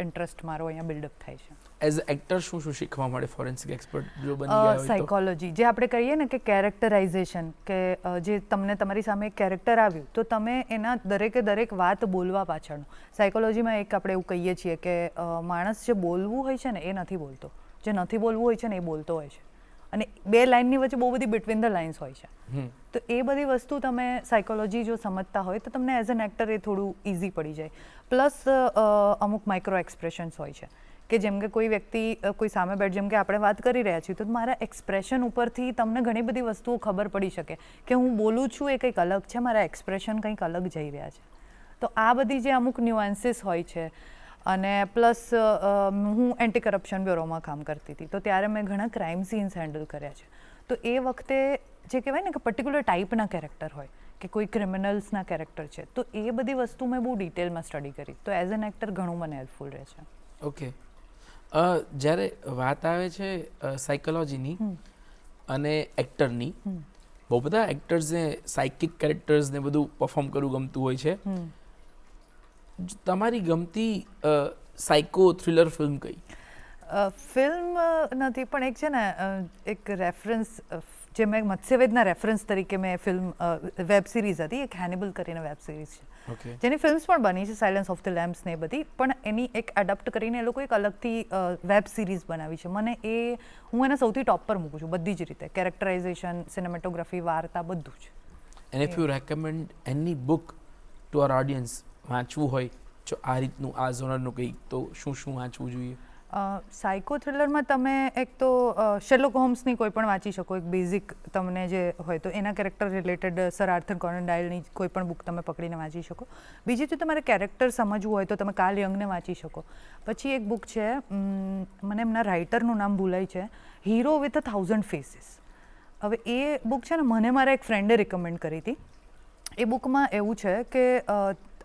ઇન્ટરેસ્ટ મારો અહીંયા બિલ્ડઅપ થાય છે. એઝ એક્ટર શું શું શીખવા મળે ફોરેન્સિક એક્સપર્ટ જો બની ગયા હોય તો? સાયકોલોજી, જે આપણે કહીએ ને કે કેરેક્ટરાઇઝેશન, કે જે તમને તમારી સામે એક કેરેક્ટર આવ્યું તો તમે એના દરેકે દરેક વાત બોલવા પાછળનું સાયકોલોજીમાં એક આપણે એવું કહીએ છીએ કે માણસ જે બોલવું હોય છે ને એ નથી બોલતો, જે નથી બોલવું હોય છે ને એ બોલતો હોય છે. અને 2 લાઇનની વચ્ચે બહુ બધી બિટવીન ધ લાઇન્સ હોય છે. તો એ બધી વસ્તુ તમે સાયકોલોજી જો સમજતા હોય તો તમને એઝ એન એક્ટર એ થોડું ઇઝી પડી જાય. પ્લસ અમુક માઇક્રો એક્સપ્રેશન્સ હોય છે કે જેમ કે કોઈ વ્યક્તિ કોઈ સામે બેઠ, જેમ કે આપણે વાત કરી રહ્યા છીએ તો મારા એક્સપ્રેશન ઉપરથી તમને ઘણી બધી વસ્તુઓ ખબર પડી શકે કે હું બોલું છું એ કંઈક અલગ છે, મારા એક્સપ્રેશન કંઈક અલગ જઈ રહ્યા છે. તો આ બધી જે અમુક ન્યુઆન્સીસ હોય છે. અને પ્લસ હું એન્ટી કરપ્શન બ્યુરોમાં કામ કરતી હતી તો ત્યારે મેં ઘણા ક્રાઇમ સીન્સ હેન્ડલ કર્યા છે. તો એ વખતે જે કહેવાય ને કે પર્ટિક્યુલર ટાઈપના કેરેક્ટર હોય કે કોઈ ક્રિમિનલ્સના કેરેક્ટર છે, તો એ બધી વસ્તુ મેં બહુ ડિટેલમાં સ્ટડી કરી. તો એઝ એન એક્ટર ઘણું મને હેલ્પફુલ રહે છે. ઓકે, જ્યારે વાત આવે છે સાયકોલોજીની અને એક્ટરની, બહુ બધા એક્ટર્સને સાયકિક કેરેક્ટર્સને બધું પરફોર્મ કરવું ગમતું હોય છે. તમારી ગમતી સાયકો થ્રિલર ફિલ્મ કઈ? ફિલ્મ નથી પણ એક છે ને એક રેફરન્સ જે મેં મત્સ્યવેદના રેફરન્સ તરીકે મેં ફિલ્મ વેબ સિરીઝ હતી, એક હેનિબલ કરીને વેબ સિરીઝ છે જેની ફિલ્મ્સ પણ બની છે, સાયલન્સ ઓફ ધ લેમ્બ્સ ને એ બધી, પણ એની એક એડપ્ટ કરીને એ લોકો એક અલગથી વેબ સિરીઝ બનાવી છે. મને હું એને સૌથી ટોપ પર મૂકું છું બધી જ રીતે, કેરેક્ટરાઇઝેશન, સિનેમેટોગ્રાફી, વાર્તા, બધું જ. And if you recommend any book to our audience, વાંચવું હોય જો આ રીતનું આ ઝોનરનું કંઈક, તો શું વાંચવું જોઈએ? સાયકો થ્રિલરમાં તમે એક તો શેરલોક હોમ્સની કોઈ પણ વાંચી શકો, એક બેઝિક તમને જે હોય તો એના character related sir Arthur Connon ડોયલની કોઈ પણ બુક તમે પકડીને વાંચી શકો. બીજી તો તમારે કેરેક્ટર સમજવું હોય તો તમે કાર્લ યંગને વાંચી શકો. પછી એક બુક છે, મને એમના રાઇટરનું નામ ભૂલાય છે, હીરો વિથ 1000 ફેસીસ. હવે એ બુક છે ને મને મારા એક ફ્રેન્ડે રિકમેન્ડ કરી હતી. એ બુકમાં એવું છે કે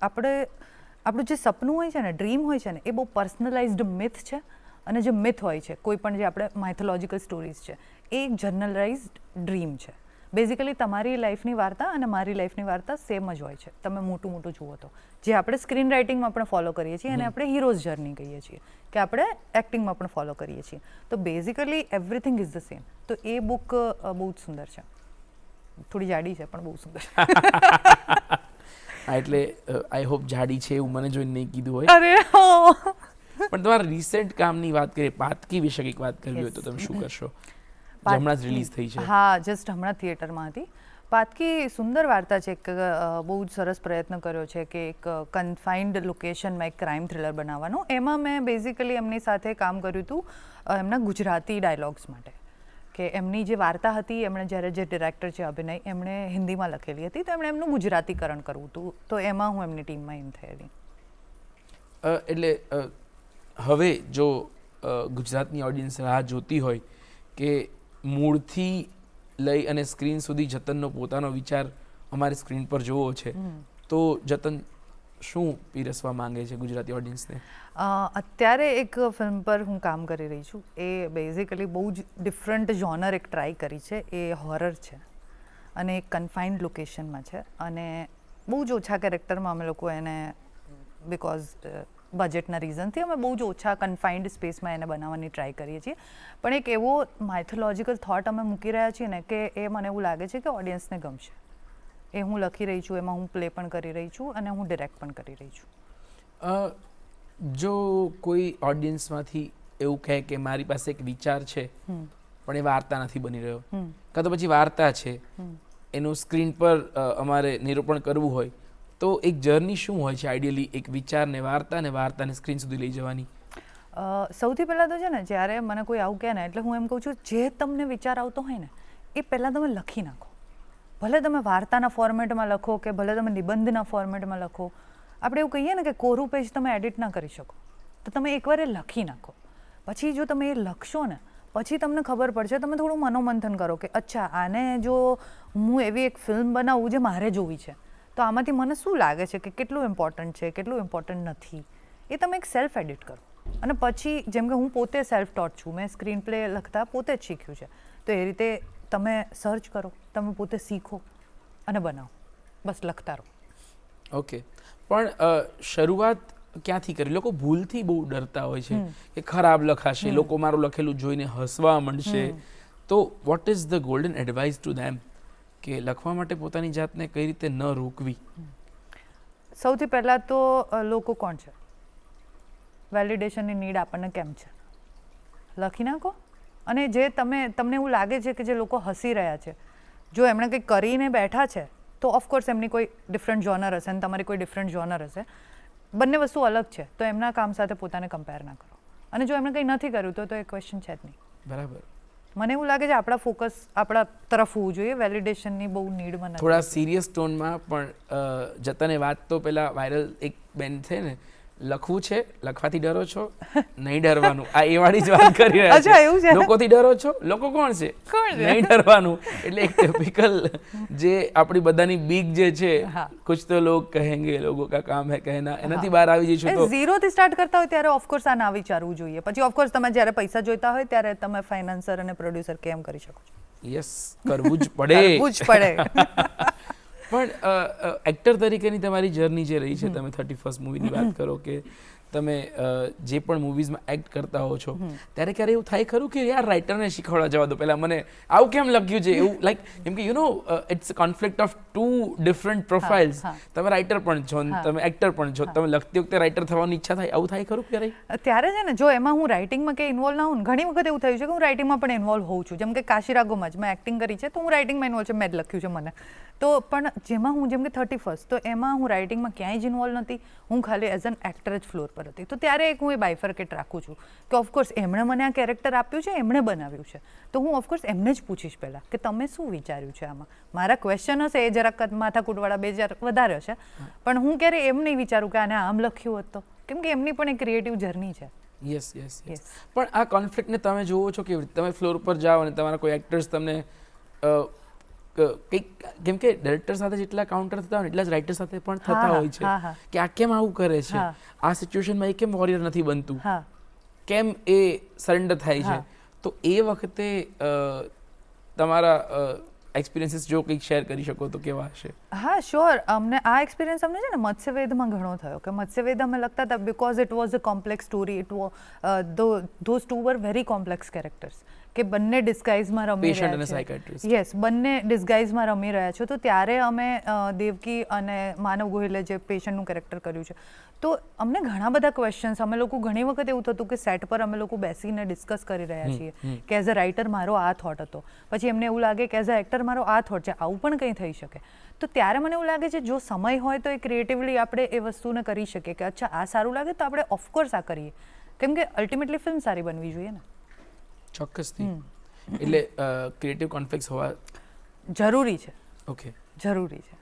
આપણું જે સપનું હોય છે ને, ડ્રીમ હોય છે ને, એ બહુ પર્સનલાઇઝ્ડ મિથ છે. અને જે મિથ હોય છે, કોઈ પણ જે આપણે માઇથોલોજીકલ સ્ટોરીઝ છે, એ એક જનરલાઇઝ્ડ ડ્રીમ છે. બેઝિકલી તમારી લાઈફની વાર્તા અને મારી લાઈફની વાર્તા સેમ જ હોય છે, તમે મોટું જુઓ તો. જે આપણે સ્ક્રીન રાઇટિંગમાં પણ ફોલો કરીએ છીએ અને આપણે હીરોઝ જર્ની કહીએ છીએ, કે આપણે એક્ટિંગમાં પણ ફોલો કરીએ છીએ. તો basically everything is the same. તો એ બુક બહુ જ સુંદર છે. થોડી જાડી છે પણ બહુ સુંદર. એટલે આઈ હોપ જાડી છે એવું મને જોઈને નહીં કીધું હોય. અરે પણ તમારા રિસેન્ટ કામની વાત કરીએ, પાતકી વિશે કંઈક વાત કરવી હોય તો તમે શું કરશો? હમણાં જ રિલીઝ થઈ છે. હા, જસ્ટ હમણાં થિયેટરમાં હતી. પાતકી સુંદર વાર્તા છે. એક બહુ જ સરસ પ્રયત્ન કર્યો છે કે એક કન્ફાઇન્ડ લોકેશનમાં એક ક્રાઇમ થ્રિલર બનાવવાનો. એમાં મેં બેઝિકલી એમની સાથે કામ કર્યું હતું એમના ગુજરાતી ડાયલોગ્સ માટે, કે એમની જે વાર્તા હતી, એમણે જ્યારે જે ડિરેક્ટર છે અભિનય, એમણે હિન્દીમાં લખેલી હતી, તો એમણે એમનું ગુજરાતીકરણ કરવું હતું. તો એમાં હું એમની ટીમમાં ઇન થયેલી. એટલે હવે જો ગુજરાતની ઓડિયન્સ રાહ જોતી હોય કે મૂળથી લઈ અને સ્ક્રીન સુધી જતનનો પોતાનો વિચાર અમારે સ્ક્રીન પર જોવો છે, તો જતન શું પીરસવા માંગે છે ગુજરાતી ઓડિયન્સને? અત્યારે એક ફિલ્મ પર હું કામ કરી રહી છું. એ બેઝિકલી બહુ જ ડિફરન્ટ જોનર એક ટ્રાય કરી છે. એ હોરર છે અને એક કન્ફાઇન્ડ લોકેશનમાં છે અને બહુ જ ઓછા કેરેક્ટરમાં અમે લોકો એને, બિકોઝ બજેટના રીઝનથી અમે બહુ જ ઓછા કન્ફાઇન્ડ સ્પેસમાં એને બનાવવાની ટ્રાય કરીએ છીએ. પણ એક એવો માઇથોલોજીકલ થોટ અમે મૂકી રહ્યા છીએ ને કે એ મને એવું લાગે છે કે ઓડિયન્સને ગમશે. એ હું લખી રહી છું, એમાં હું પ્લે પણ કરી રહી છું અને હું ડિરેક્ટ પણ કરી રહી છું. જો કોઈ ઓડિયન્સમાંથી એવું કહે કે મારી પાસે એક વિચાર છે પણ એ વાર્તા નથી બની રહ્યો, કાં તો પછી વાર્તા છે એનું સ્ક્રીન પર અમારે નિરૂપણ કરવું હોય, તો એક જર્ની શું હોય છે આઈડિયલી એક વિચારને વાર્તાને સ્ક્રીન સુધી લઈ જવાની? સૌથી પહેલાં તો છે ને, જ્યારે મને કોઈ આવું કહે ને, એટલે હું એમ કહું છું જે તમને વિચાર આવતો હોય ને એ પહેલાં તમે લખી નાખો. ભલે તમે વાર્તાના ફોર્મેટમાં લખો કે ભલે તમે નિબંધના ફોર્મેટમાં લખો. આપણે એવું કહીએ ને કે કોરું પેજ તમે એડિટ ના કરી શકો, તો તમે એકવાર એ લખી નાખો. પછી જો તમે એ લખશો ને, પછી તમને ખબર પડશે, તમે થોડું મનોમંથન કરો કે અચ્છા, આને જો હું એવી એક ફિલ્મ બનાવું જે મારે જોવી છે, તો આમાંથી મને શું લાગે છે કે કેટલું ઇમ્પોર્ટન્ટ છે, કેટલું ઇમ્પોર્ટન્ટ નથી, એ તમે એક સેલ્ફ એડિટ કરો. અને પછી જેમ કે હું પોતે સેલ્ફ ટોટ છું, મેં સ્ક્રીન પ્લે લખતા પોતે જ શીખ્યું છે, તો એ રીતે તમે સર્ચ કરો, તમે પોતે શીખો અને બનાવો, બસ લખતા રહો. ઓકે, પણ શરૂઆત ક્યાંથી કરી? લોકો ભૂલથી બહુ ડરતા હોય છે કે ખરાબ લખાશે, લોકો મારું લખેલું જોઈને હસવા માંડશે. તો what is the golden advice to them કે લખવા માટે પોતાની જાતને કઈ રીતે ન રોકવી? સૌથી પહેલાં તો લોકો કોણ છે, વેલિડેશનની નીડ આપણને કેમ છે, લખી નાખો. અને જે તમને એવું લાગે છે કે જે લોકો હસી રહ્યા છે, જો એમણે કંઈક કરીને બેઠા છે તો ઓફકોર્સ એમની કોઈ ડિફરન્ટ જોનર હશે અને તમારી કોઈ ડિફરન્ટ જોનર હશે. બંને વસ્તુ અલગ છે, તો એમના કામ સાથે પોતાને કમ્પેર ના કરો. અને જો એમણે કંઈ નથી કર્યું તો એ ક્વેશ્ચન છે જ નહીં. બરાબર. મને એવું લાગે છે આપણા ફોકસ આપણા તરફ હોવું જોઈએ, વેલિડેશનની બહુ નીડ મને. થોડા સિરિયસ ટોનમાં પણ જતાને વાત તો પેલા વાયરલ એક બેન છે ને, લખવું છે, લખવાથી ડરો છો, નહીં ડરવાનું, આ એ વાળી જ વાત કરી રહ્યા અચ્છા, એવું છે? લોકોથી ડરો છો, લોકો કોણ છે, નહીં ડરવાનું. એટલે એક ટિપિકલ જે આપણી બધાની બીક જે છે, કુછ તો લોગ કહેંગે, લોગો કા કામ હે કહેના, એનાથી બહાર આવી જઈશું તો ઝીરોથી સ્ટાર્ટ કરતા હોય ત્યારે ઓફકોર્સ આ ના વિચારવું જોઈએ. પછી ઓફકોર્સ તમે જ્યારે પૈસા જોઈતા હોય ત્યારે તમે ફાઇનાન્સર અને પ્રોડ્યુસર કેમ કરી શકો છો. યસ, કરવું જ પડે. કરવું જ પડે. પણ એક્ટર તરીકેની તમારી જર્ની જે રહી છે, તમે 31st મૂવીની વાત કરો કે તમે જે પણ મૂવીઝમાં એક્ટ કરતા હો છો, ત્યારે ક્યારે એવું થાય ખરું કે યાર રાઇટરને શીખવાડવા જવા દો, પહેલાં મને આવું કેમ લખ્યું છે, એવું લાઈક કેમ કે you know it's a conflict of two different profiles. તમે રાઇટર પણ છો, તમે એક્ટર પણ છો, તમે લખતી વખતે રાઇટર થવાની ઈચ્છા થાય, આવું થાય ખરું ક્યારે? ત્યારે છે ને, જો એમાં હું રાઇટિંગમાં કંઈ ઇન્વોલ્વ ના હોઉં, ઘણી વખત એવું થયું છે કે હું રાઇટિંગમાં પણ ઇન્વોલ્વ હોઉં છું. જેમ કે કાશીરાગોમાં જ મેં એક્ટિંગ કરી છે, તો હું રાઇટિંગમાં ઇન્વોલ્વ છે, મેં જ લખ્યું છે મને. તો પણ જેમાં હું જેમ કે 31st, તો એમાં હું રાઇટિંગમાં ક્યાંય જ ઇન્વોલ્વ નથી, હું ખાલી એઝ એન એક્ટર જ ફ્લોર પર હતી. તો ત્યારે એક હું એ બાયફર્કેટ રાખું છું કે ઓફકોર્સ એમણે મને આ કેરેક્ટર આપ્યું છે, એમણે બનાવ્યું છે, તો હું ઓફકોર્સ એમને જ પૂછીશ પહેલાં કે તમે શું વિચાર્યું છે આમાં. મારા ક્વેશ્ચન હશે એ જરાક માથાકૂટવાળા 2 વધારે હશે, પણ હું ક્યારે એમ નહીં વિચારું કે આને આમ લખ્યું હોત તો, કેમ કે એમની પણ એક ક્રિએટિવ જર્ની છે. Yes yes yes. પણ આ કોન્ફ્લિક્ટને તમે જુઓ છો કેવી રીતે? તમે ફ્લોર પર જાઓ અને તમારા કોઈ એક્ટર્સ તમને કંઈક, કેમ કે ડાયરેક્ટર સાથે જેટલા કાઉન્ટર થતા હોય એટલા જ રાઇટર સાથે પણ થતા હોય છે કે આ કેમ આવું કરે છે, આ સિચ્યુએશનમાં એ કેમ વોરિયર નથી બનતું, કેમ એ સરેન્ડર થાય છે. તો એ વખતે તમારા એક્સપિરિયન્સીસ જો કંઈક શેર કરી શકો તો કેવા હશે? હા, શ્યોર. અમને આ એક્સપિરિયન્સ અમને છે ને મત્સ્યવેદમાં ઘણો થયો કે મત્સ્યવેદ અમે લખતા હતા because it was a complex story. It those two were very complex characters કે બંને ડિસ્ગાઇઝમાં રમી રહ્યા છે. યસ, બંને ડિસ્ગાઇઝમાં રમી રહ્યા છો. તો ત્યારે અમે દેવકી અને માનવ ગોહિલે જે પેશન્ટનું કેરેક્ટર કર્યું છે, તો અમને ઘણા બધા ક્વેશ્ચન્સ, અમે લોકો ઘણી વખત એવું થતું કે સેટ પર અમે લોકો બેસીને ડિસ્કસ કરી રહ્યા છીએ કે એઝ અ રાઇટર મારો આ થોટ હતો, પછી એમને એવું લાગે કે એઝ અ એક્ટર મારો આ થોટ છે, આવું પણ કંઈ થઈ શકે. તો ત્યારે મને એવું લાગે છે જો સમય હોય તો એ ક્રિએટિવલી આપણે એ વસ્તુને કરી શકીએ કે અચ્છા આ સારું લાગે તો આપણે ઓફકોર્સ આ કરીએ, કેમ કે અલ્ટિમેટલી ફિલ્મ સારી બનવી જોઈએ ને. ચોક્કસથી. એટલે ક્રિએટિવ કોન્ફ્લિક્ટ્સ હોવા જરૂરી છે. ઓકે, જરૂરી છે.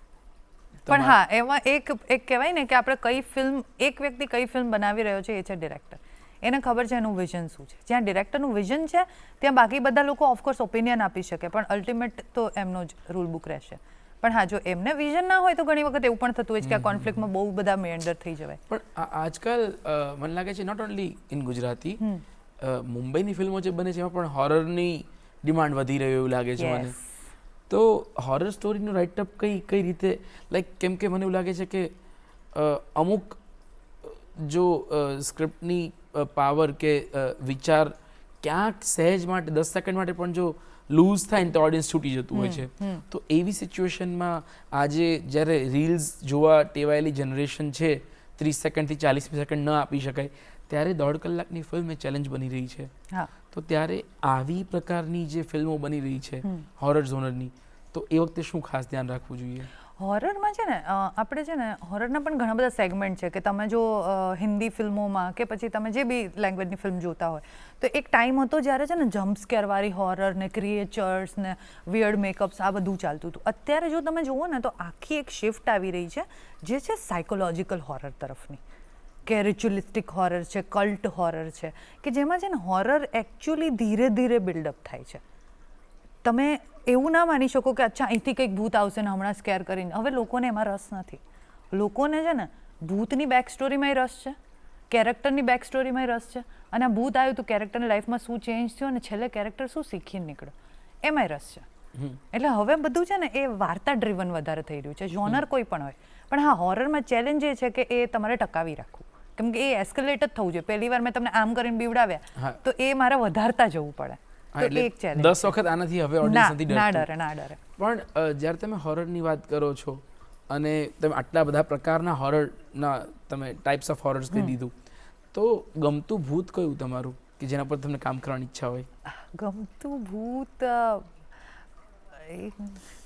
પણ હા, એમાં એક કહેવાય ને કે આપણે કઈ ફિલ્મ, એક વ્યક્તિ કઈ ફિલ્મ બનાવી રહ્યો છે એ છે ડિરેક્ટર. એને ખબર છે એનું વિઝન શું છે. જ્યાં ડિરેક્ટરનું વિઝન છે ત્યાં બાકી બધા લોકો ઓફકોર્સ ઓપિનિયન આપી શકે, પણ અલ્ટિમેટ તો એમનો જ રૂલ બુક રહેશે. પણ હા, જો એમને વિઝન ના હોય તો ઘણી વખત એવું પણ થતું હોય છે કે આ કોન્ફ્લિક્ટમાં બહુ બધા મેન્ડર થઈ જવાય. પણ આજકાલ મને લાગે છે નોટ ઓનલી ઇન ગુજરાતી, મુંબઈની ફિલ્મો જે બને છે એમાં પણ હોરરની ડિમાન્ડ વધી રહ્યું એવું લાગે છે મને. તો હોરર સ્ટોરીનું રાઇટઅપ કઈ રીતે, લાઈક કેમ કે મને એવું લાગે છે કે અમુક જો સ્ક્રિપ્ટની પાવર કે વિચાર ક્યાંક સહેજ માટે 10 સેકન્ડ માટે પણ જો લૂઝ થાય ને તો ઓડિયન્સ છૂટી જતું હોય છે. તો એવી સિચ્યુએશનમાં આજે જ્યારે રીલ્સ જોવા ટેવાયેલી જનરેશન છે, 30 સેકન્ડથી 40 સેકન્ડ ન આપી શકાય, ત્યારે 1.5 કલાકની ફિલ્મ એ ચેલેન્જ બની રહી છે. તો ત્યારે આવી પ્રકારની જે ફિલ્મો બની રહી છે હોરર ઝોનરની, તો એ વખતે શું ખાસ ધ્યાન રાખવું જોઈએ? હોરરમાં છે ને આપણે છે ને હોરરના પણ ઘણા બધા સેગમેન્ટ છે કે તમે જો હિન્દી ફિલ્મોમાં કે પછી તમે જે બી લેંગ્વેજની ફિલ્મ જોતા હોય તો એક ટાઈમ હતો જ્યારે છે ને જમ્પસ્કેરવાળી હોરર ને ક્રિએચર્સ ને વિયર્ડ મેકઅપ્સ આ બધું ચાલતું હતું. અત્યારે જો તમે જુઓ ને તો આખી એક શિફ્ટ આવી રહી છે જે છે સાયકોલોજીકલ હોરર તરફની, કે રિચ્યુઅલિસ્ટિક હોરર છે, કલ્ટ હોરર છે, કે જેમાં છે ને હોરર એકચ્યુઅલી ધીરે ધીરે બિલ્ડઅપ થાય છે. તમે એવું ના માની શકો કે અચ્છા અહીંથી કંઈક ભૂત આવશે ને હમણાં સ્કેર કરીને. હવે લોકોને એમાં રસ નથી. લોકોને છે ને ભૂતની બેક સ્ટોરીમાંય રસ છે, કેરેક્ટરની બેક સ્ટોરીમાંય રસ છે, અને આ ભૂત આવ્યું તો કેરેક્ટરની લાઈફમાં શું ચેન્જ થયો અને છેલ્લે કેરેક્ટર શું શીખીને નીકળ્યો એમાંય રસ છે. એટલે હવે બધું છે ને એ વાર્તા ડ્રીવન વધારે થઈ રહ્યું છે, જોનર કોઈ પણ હોય. પણ હા, હોરરમાં ચેલેન્જ એ છે કે એ તમારે ટકાવી રાખવું, કેમ કે એ એસ્કેલેટ જ થવું જોઈએ. પહેલી વાર મેં તમને આમ કરીને બીવડાવ્યા તો એ મારે વધારતા જવું પડે. એટલે 10 વખત આનાથી હવે ઓડિયન્સ નથી ડરતું. ના ડરે. પણ જ્યારે તમે હોરરની વાત કરો છો અને તમે આટલા બધા પ્રકારના હોરરના તમે ટાઈપ્સ ઓફ હોરર્સ કહી દીધું, તો ગમતું ભૂત કયું તમારું? કે જેના પર તમને કામ કરવાની ઈચ્છા હોય? ગમતું ભૂત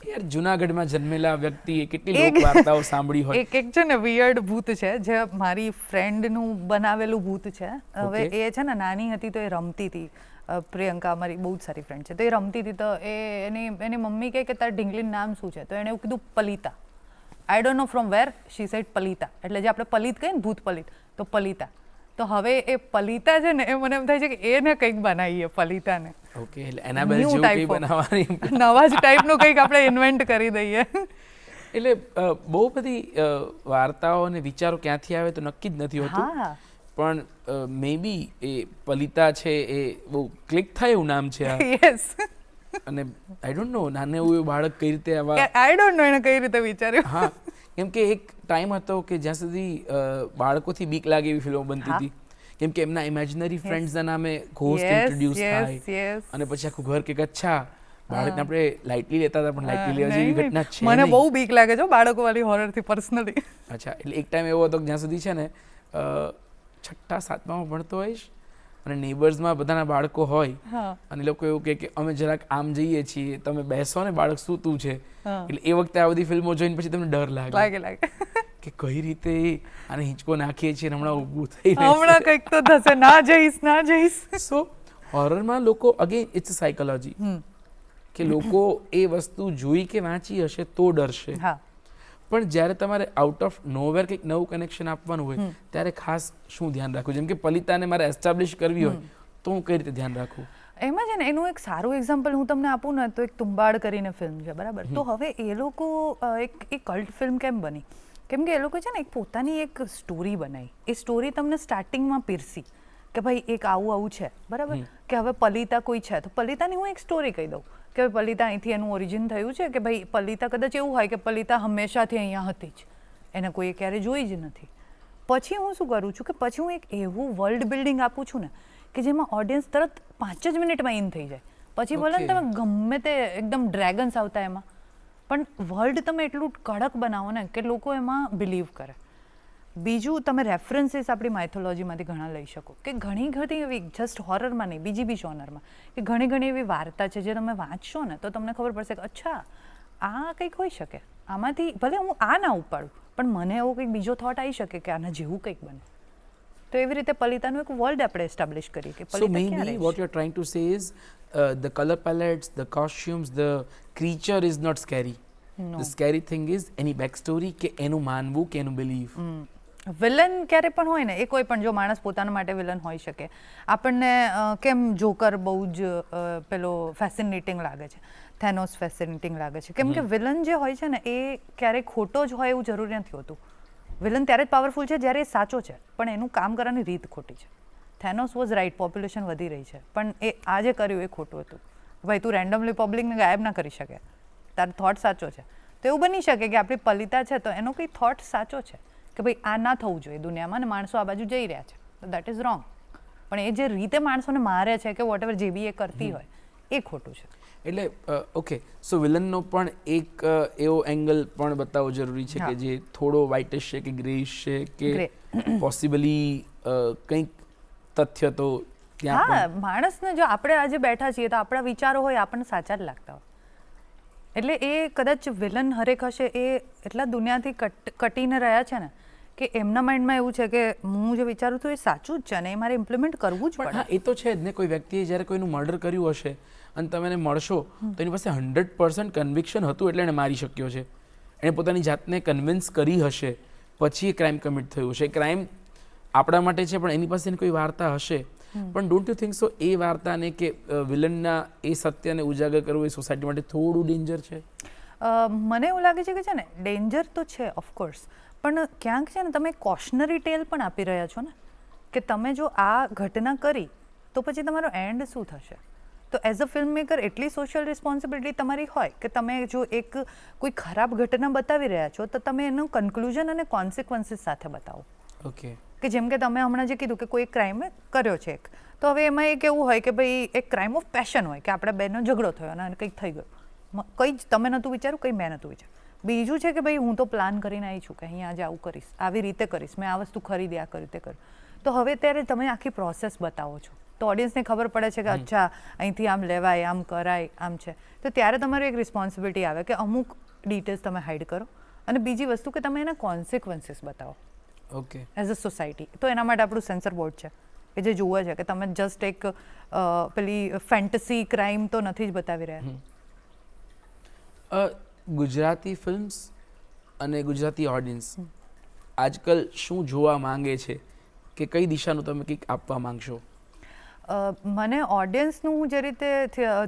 યાર જુનાગઢમાં જન્મેલા વ્યક્તિએ કેટલી લોક વાર્તાઓ સાંભળી હોય. એક છે ને વિયર્ડ ભૂત છે જે મારી ફ્રેન્ડનું બનાવેલું ભૂત છે. હવે એ છે ને નાની હતી તો એ રમતી હતી. પ્રિયંકા અમારી બહુ જ સારી ફ્રેન્ડ છે, તો એ રમતી હતી તો એની મમ્મી કહે કે તારા ઢીંગલીનું નામ શું છે, તો એણે એવું કીધું Palita. I don't know from where she said Palita, એટલે જે આપણે પલિત કહીએ ને ભૂત પલિત, તો પલિતા. તો હવે એ પલિતા છે ને એ મને એમ થાય છે કે એને કંઈક બનાવીએ પલિતાને. ઓકે, એટલે એનાબેલ જેવું કંઈ બનાવવાની નવા જ ટાઈપનું કંઈક આપણે ઇન્વેન્ટ કરી દઈએ. એટલે બહુ બધી વાર્તાઓ અને વિચારો ક્યાંથી આવે તો નક્કી જ નથી હોતું. પણ મે બી એ પલિતા છે એ બહુ ક્લિક થાય એવું નામ છે આ. યસ. અને આઈ ડોન્ટ નો નાને એવું બાળક કઈ રીતે આવા, આઈ ડોન્ટ નો એને કઈ રીતે વિચાર્યું. હા, કેમ કે એક ટાઈમ હતો કે જ્યાં સુધી બાળકોથી બીક લાગે એવી ફિલ્મો બનતી હતી, કેમ કે એમના ઇમેજિનરી ફ્રેન્ડ્સના નામે ઘોસ્ટ ઇન્ટ્રોડ્યુસ થાય અને પછી આખું ઘર કે અચ્છા બાળકને આપણે લાઇટલી લેતા હતા પણ લાઇટલી લેવા જેવી ઘટના છે. મને બહુ બીક લાગે છે બાળકો વાળી હોરરથી પર્સનલી. અચ્છા, એટલે એક ટાઈમ એવો હતો કે જ્યાં સુધી છે ને 6ઠા 7મામાં ભણતો હોઈશ અને નેબર્સમાં બધાના બાળકો હોય અને લોકો એવું કહે કે અમે જરાક આમ જઈએ છીએ, તમે બેસો ને બાળક સૂતું છે. એટલે એ વખતે આ બધી ફિલ્મો જોઈને પછી તમને ડર લાગે કે કઈ રીતે આને હિંચકો નાખીએ છીએ હમણાં ઊભું થઈ હમણાં કંઈક તો થશે, ના જઈશ. સો હોરરમાં લોકો અગેન ઇટ્સ સાયકોલોજી કે લોકો એ વસ્તુ જોઈ કે વાંચી હશે તો ડરશે. પણ જ્યારે તમારે આઉટ ઓફ નોવેર કંઈક નવું કનેક્શન આપવાનું હોય ત્યારે ખાસ શું ધ્યાન રાખવું? જેમ કે પલિતાને મારે એસ્ટાબ્લિશ કરવી હોય તો હું કઈ રીતે ધ્યાન રાખું? એમાં છે ને એનું એક સારું એક્ઝામ્પલ હું તમને આપું ને તો એક તુંબાડ કરીને ફિલ્મ છે, બરાબર? તો હવે એ લોકો એક કલ્ટ ફિલ્મ કેમ બની? કેમ કે એ લોકો છે ને એક પોતાની એક સ્ટોરી બનાવી. એ સ્ટોરી તમને સ્ટાર્ટિંગમાં પીરસી કે ભાઈ એક આવું છે, બરાબર? કે હવે પલિતા કોઈ છે તો પલિતાની હું એક સ્ટોરી કહી દઉં કે પલિતા અહીંથી એનું ઓરિજિન થયું છે, કે ભાઈ પલિતા કદાચ એવું હોય કે પલિતા હંમેશાથી અહીંયા હતી જ, એને કોઈએ ક્યારે જોઈ જ નથી. પછી હું શું કરું છું કે પછી હું એક એવું વર્લ્ડ બિલ્ડિંગ આપું છું ને કે જેમાં ઓડિયન્સ તરત 5 જ મિનિટમાં ઇન થઈ જાય. પછી બોલો ને તમે ગમે તે એકદમ ડ્રેગન્સ આવતા એમાં, પણ વર્લ્ડ તમે એટલું કડક બનાવો ને કે લોકો એમાં બિલીવ કરે. બીજું, તમે રેફરન્સીસ આપણી માઇથોલોજીમાંથી ઘણા લઈ શકો કે ઘણી એવી જસ્ટ હોરરમાં નહીં બીજી બી જોનરમાં કે ઘણી એવી વાર્તા છે જે તમે વાંચશો ને તો તમને ખબર પડશે કે અચ્છા આ કંઈક હોઈ શકે, આમાંથી ભલે હું આ ના ઉપાડું પણ મને એવો કંઈક બીજો થોટ આવી શકે કે આના જેવું કંઈક બને. તો એવી રીતે પલિતાનું એક વર્લ્ડ આપણે એસ્ટાબ્લિશ કરી કે પલિતા ક્યાં રહે છે. So maybe what you're trying to say is the color palettes, the costumes, the creature is not scary. No. The scary thing is any backstory કે એનું માનવું કે એનું બિલીવ. વિલન ક્યારે પણ હોય ને, એ કોઈ પણ જો માણસ પોતાના માટે વિલન હોઈ શકે. આપણને કેમ જોકર બહુ જ પેલો ફેસિનેટિંગ લાગે છે, થેનોસ ફેસિનેટિંગ લાગે છે, કેમ કે વિલન જે હોય છે ને એ ક્યારેય ખોટો જ હોય એવું જરૂરી નથી હોતું. વિલન ત્યારે જ પાવરફુલ છે જ્યારે એ સાચો છે પણ એનું કામ કરવાની રીત ખોટી છે. થેનોસ વોઝ રાઇટ, પોપ્યુલેશન વધી રહી છે પણ એ આ જે કર્યું એ ખોટું હતું. ભાઈ તું રેન્ડમલી પબ્લિકને ગાયબ ના કરી શકે, તારો થોટ સાચો છે. તો એવું બની શકે કે આપણી પલિતા છે તો એનો કંઈ થોટ સાચો છે કે ભાઈ આ ના થવું જોઈએ દુનિયામાં અને માણસો આ બાજુ જઈ રહ્યા છે, તો દેટ ઇઝ રોંગ. પણ એ જે રીતે માણસોને મારે છે કે વોટ એવર જે બી એ કરતી હોય એ ખોટું છે. એટલે ઓકે, સો વિલનનો પણ એક એવો એંગલ પણ બતાવવો જરૂરી છે કે જે થોડો વ્હાઇટિશ છે કે ગ્રેઇશ છે કે પોસિબલી કંઈક તથ્ય તો ત્યાં પણ. માણસને જો આપણે આજે બેઠા છીએ તો આપણા વિચારો હોય આપણને સાચા જ લાગતા હોય. એટલે એ કદાચ વિલન હરેક હશે એ એટલા દુનિયાથી કટીને રહ્યા છે ને કે એમના માઇન્ડમાં એવું છે કે હું જે વિચારું છું એ સાચું જ છે અને એ મારે ઇમ્પ્લિમેન્ટ કરવું જ પડે. હા, એ તો છે જ ને. કોઈ વ્યક્તિએ જ્યારે કોઈનું મર્ડર કર્યું હશે અને તમે એને મળશો તો એની પાસે 100% કન્વિક્શન હતું એટલે એને મારી શક્યો છે. એણે પોતાની જાતને કન્વિન્સ કરી હશે પછી એ ક્રાઇમ કમિટ થયું હશે. ક્રાઇમ આપણા માટે છે પણ એની પાસે કોઈ વાર્તા હશે. પણ ડોન્ટ યુ થિંક સો એ વાર્તાને કે વિલનના એ સત્યને ઉજાગર કરવું એ સોસાયટી માટે થોડું ડેન્જર છે? મને એવું લાગે છે કે છે ને ડેન્જર તો છે ઓફકોર્સ, પણ ક્યાંક છે ને તમે કોશનરી ટેલ પણ આપી રહ્યા છો ને કે તમે જો આ ઘટના કરી તો પછી તમારો એન્ડ શું થશે. તો એઝ અ ફિલ્મ મેકર એટલી સોશિયલ રિસ્પોન્સિબિલિટી તમારી હોય કે તમે જો એક કોઈ ખરાબ ઘટના બતાવી રહ્યા છો તો તમે એનું કન્ક્લુઝન અને કોન્સિક્વન્સીસ સાથે બતાવો. ઓકે, કે જેમ કે તમે હમણાં જે કીધું કે કોઈ ક્રાઇમ કર્યો છે એક, તો હવે એમાં એક એવું હોય કે ભાઈ એક ક્રાઇમ ઓફ પેશન હોય કે આપણે બેનો ઝઘડો થયો અને કંઈક થઈ ગયું, કંઈ જ તમે નહોતું વિચાર્યું, કંઈ મેં નહોતું વિચાર્યું. બીજું છે કે ભાઈ હું તો પ્લાન કરીને આવી છું કે અહીંયા આજે આવું કરીશ, આવી રીતે કરીશ, મેં આ વસ્તુ ખરીદી, આ કર્યું, તે કર્યું. તો હવે ત્યારે તમે આખી પ્રોસેસ બતાવો છો તો ઓડિયન્સને ખબર પડે છે કે અચ્છા અહીંથી આમ લેવાય, આમ કરાય, આમ છે. તો ત્યારે તમારી એક રિસ્પોન્સિબિલિટી આવે કે અમુક ડિટેલ્સ તમે હાઇડ કરો, અને બીજી વસ્તુ કે તમે એના કોન્સિક્વન્સીસ બતાવો ઓકે. As a society. તો એના માટે આપણું સેન્સર બોર્ડ છે કે જે જુએ છે કે તમે જસ્ટ એક પેલી ફેન્ટસી ક્રાઇમ તો નથી જ બતાવી રહ્યા. ગુજરાતી ફિલ્મ્સ અને ગુજરાતી ઓડિયન્સ આજકાલ શું જોવા માંગે છે, કે કઈ દિશાનું તમે કંઈક આપવા માંગશો? મને ઓડિયન્સનું, હું જે રીતે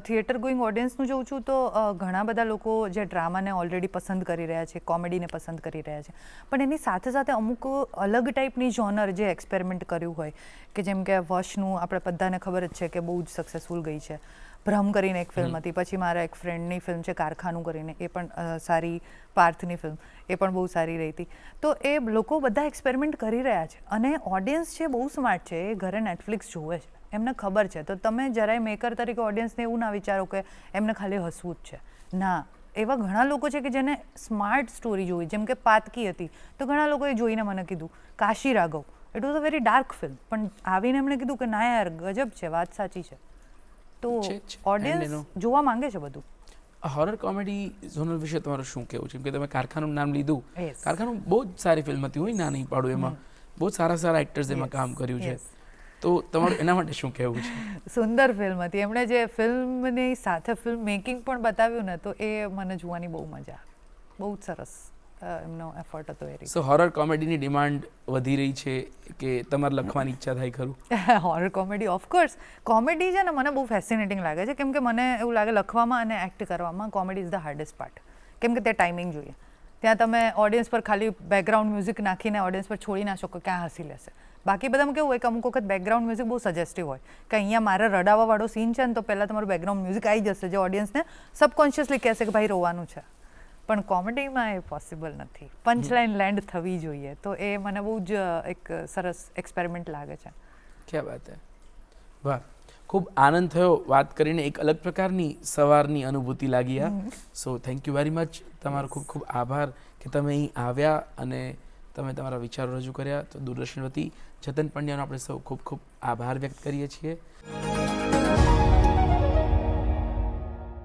થિયેટર ગોઈંગ ઓડિયન્સનું જોઉં છું, તો ઘણા બધા લોકો જે ડ્રામાને ઓલરેડી પસંદ કરી રહ્યા છે, કોમેડીને પસંદ કરી રહ્યા છે, પણ એની સાથે સાથે અમુક અલગ ટાઈપની જોનર જે એક્સપેરિમેન્ટ કર્યું હોય, કે જેમ કે વશનું આપણે બધાને ખબર જ છે કે બહુ જ સક્સેસફુલ ગઈ છે. ભ્રમ કરીને એક ફિલ્મ હતી, પછી મારા એક ફ્રેન્ડની ફિલ્મ છે કારખાનું કરીને, એ પણ સારી, પાર્થની ફિલ્મ, એ પણ બહુ સારી રહી હતી. તો એ લોકો બધા એક્સપેરિમેન્ટ કરી રહ્યા છે, અને ઓડિયન્સ છે બહુ સ્માર્ટ છે, એ ઘરે નેટફ્લિક્સ જોવે છે, એમને ખબર છે. તો તમે જરાય મેકર તરીકે ઓડિયન્સને એવું ના વિચારો કે એમને ખાલી હસવું જ છે. ના, એવા ઘણા લોકો છે કે જેને સ્માર્ટ સ્ટોરી જોઈ, જેમ કે પાતકી હતી, તો ઘણા લોકોએ જોઈને મને કીધું. Kashi Raghav, it was a very dark film, પણ આવીને એમણે કીધું કે ના યાર ગજબ છે, વાત સાચી છે. તો ઓડિયન્સ જોવા માંગે છે બધું. હોરર કોમેડી ઝોનર વિશે તમારું શું કહેવું છે? કે તમે કારખાનું નામ લીધું, કારખાનું બહુ જ સારી ફિલ્મ હતી, હોય ના નહીં પાડું, એમાં બહુ સારા સારા એક્ટર્સ એમાં કામ કર્યું છે. તો તમારું એના માટે શું કહેવું છે? સુંદર ફિલ્મ હતી. એમણે જે ફિલ્મની સાથે ફિલ્મ મેકિંગ પણ બતાવ્યું ને, તો એ મને જોવાની બહુ મજા, બહુ જ સરસ એમનો એફર્ટ હતો એ રીતે. સો હોરર કોમેડીની ડિમાન્ડ વધી રહી છે કે તમારે લખવાની ઈચ્છા થાય ખરું? હોરર કોમેડી ઓફકોર્સ, કોમેડી છે ને મને બહુ ફેસિનેટિંગ લાગે છે, કેમ કે મને એવું લાગે લખવામાં અને એક્ટ કરવામાં comedy is the hardest part, કેમ કે તે ટાઈમિંગ જોઈએ. ત્યાં તમે ઓડિયન્સ પર ખાલી બેકગ્રાઉન્ડ મ્યુઝિક નાખીને ઓડિયન્સ પર છોડી ના શકો, ક્યાં હસી લેશે. બાકી બધામાં કેવું હોય કે અમુક વખત બેકગ્રાઉન્ડ મ્યુઝિક બહુ સજેસ્ટિવ હોય, કે અહીંયા મારે રડાવાવાળો સીન છે ને, તો પહેલાં તમારું બેકગ્રાઉન્ડ મ્યુઝિક આવી જશે, જે ઓડિયન્સને સબકોન્શિયસલી કહેશે કે ભાઈ રોવાનું છે. પણ કોમેડીમાં એ પોસિબલ નથી, પંચલાઇન લેન્ડ થવી જોઈએ. તો એ મને બહુ જ એક સરસ એક્સપેરિમેન્ટ લાગે છે. ક્યાં વાત હે, વાહ, ખૂબ આનંદ થયો વાત કરીને, એક અલગ પ્રકારની સવારની અનુભૂતિ લાગી આ. So thank you very much, તમારો ખૂબ ખૂબ આભાર કે તમે અહીં આવ્યા અને તમે તમારા વિચારો રજૂ કર્યા. તો દૂરદર્શન વતી જતન પંડ્યાનો આપણે સૌ ખૂબ ખૂબ આભાર વ્યક્ત કરીએ છીએ.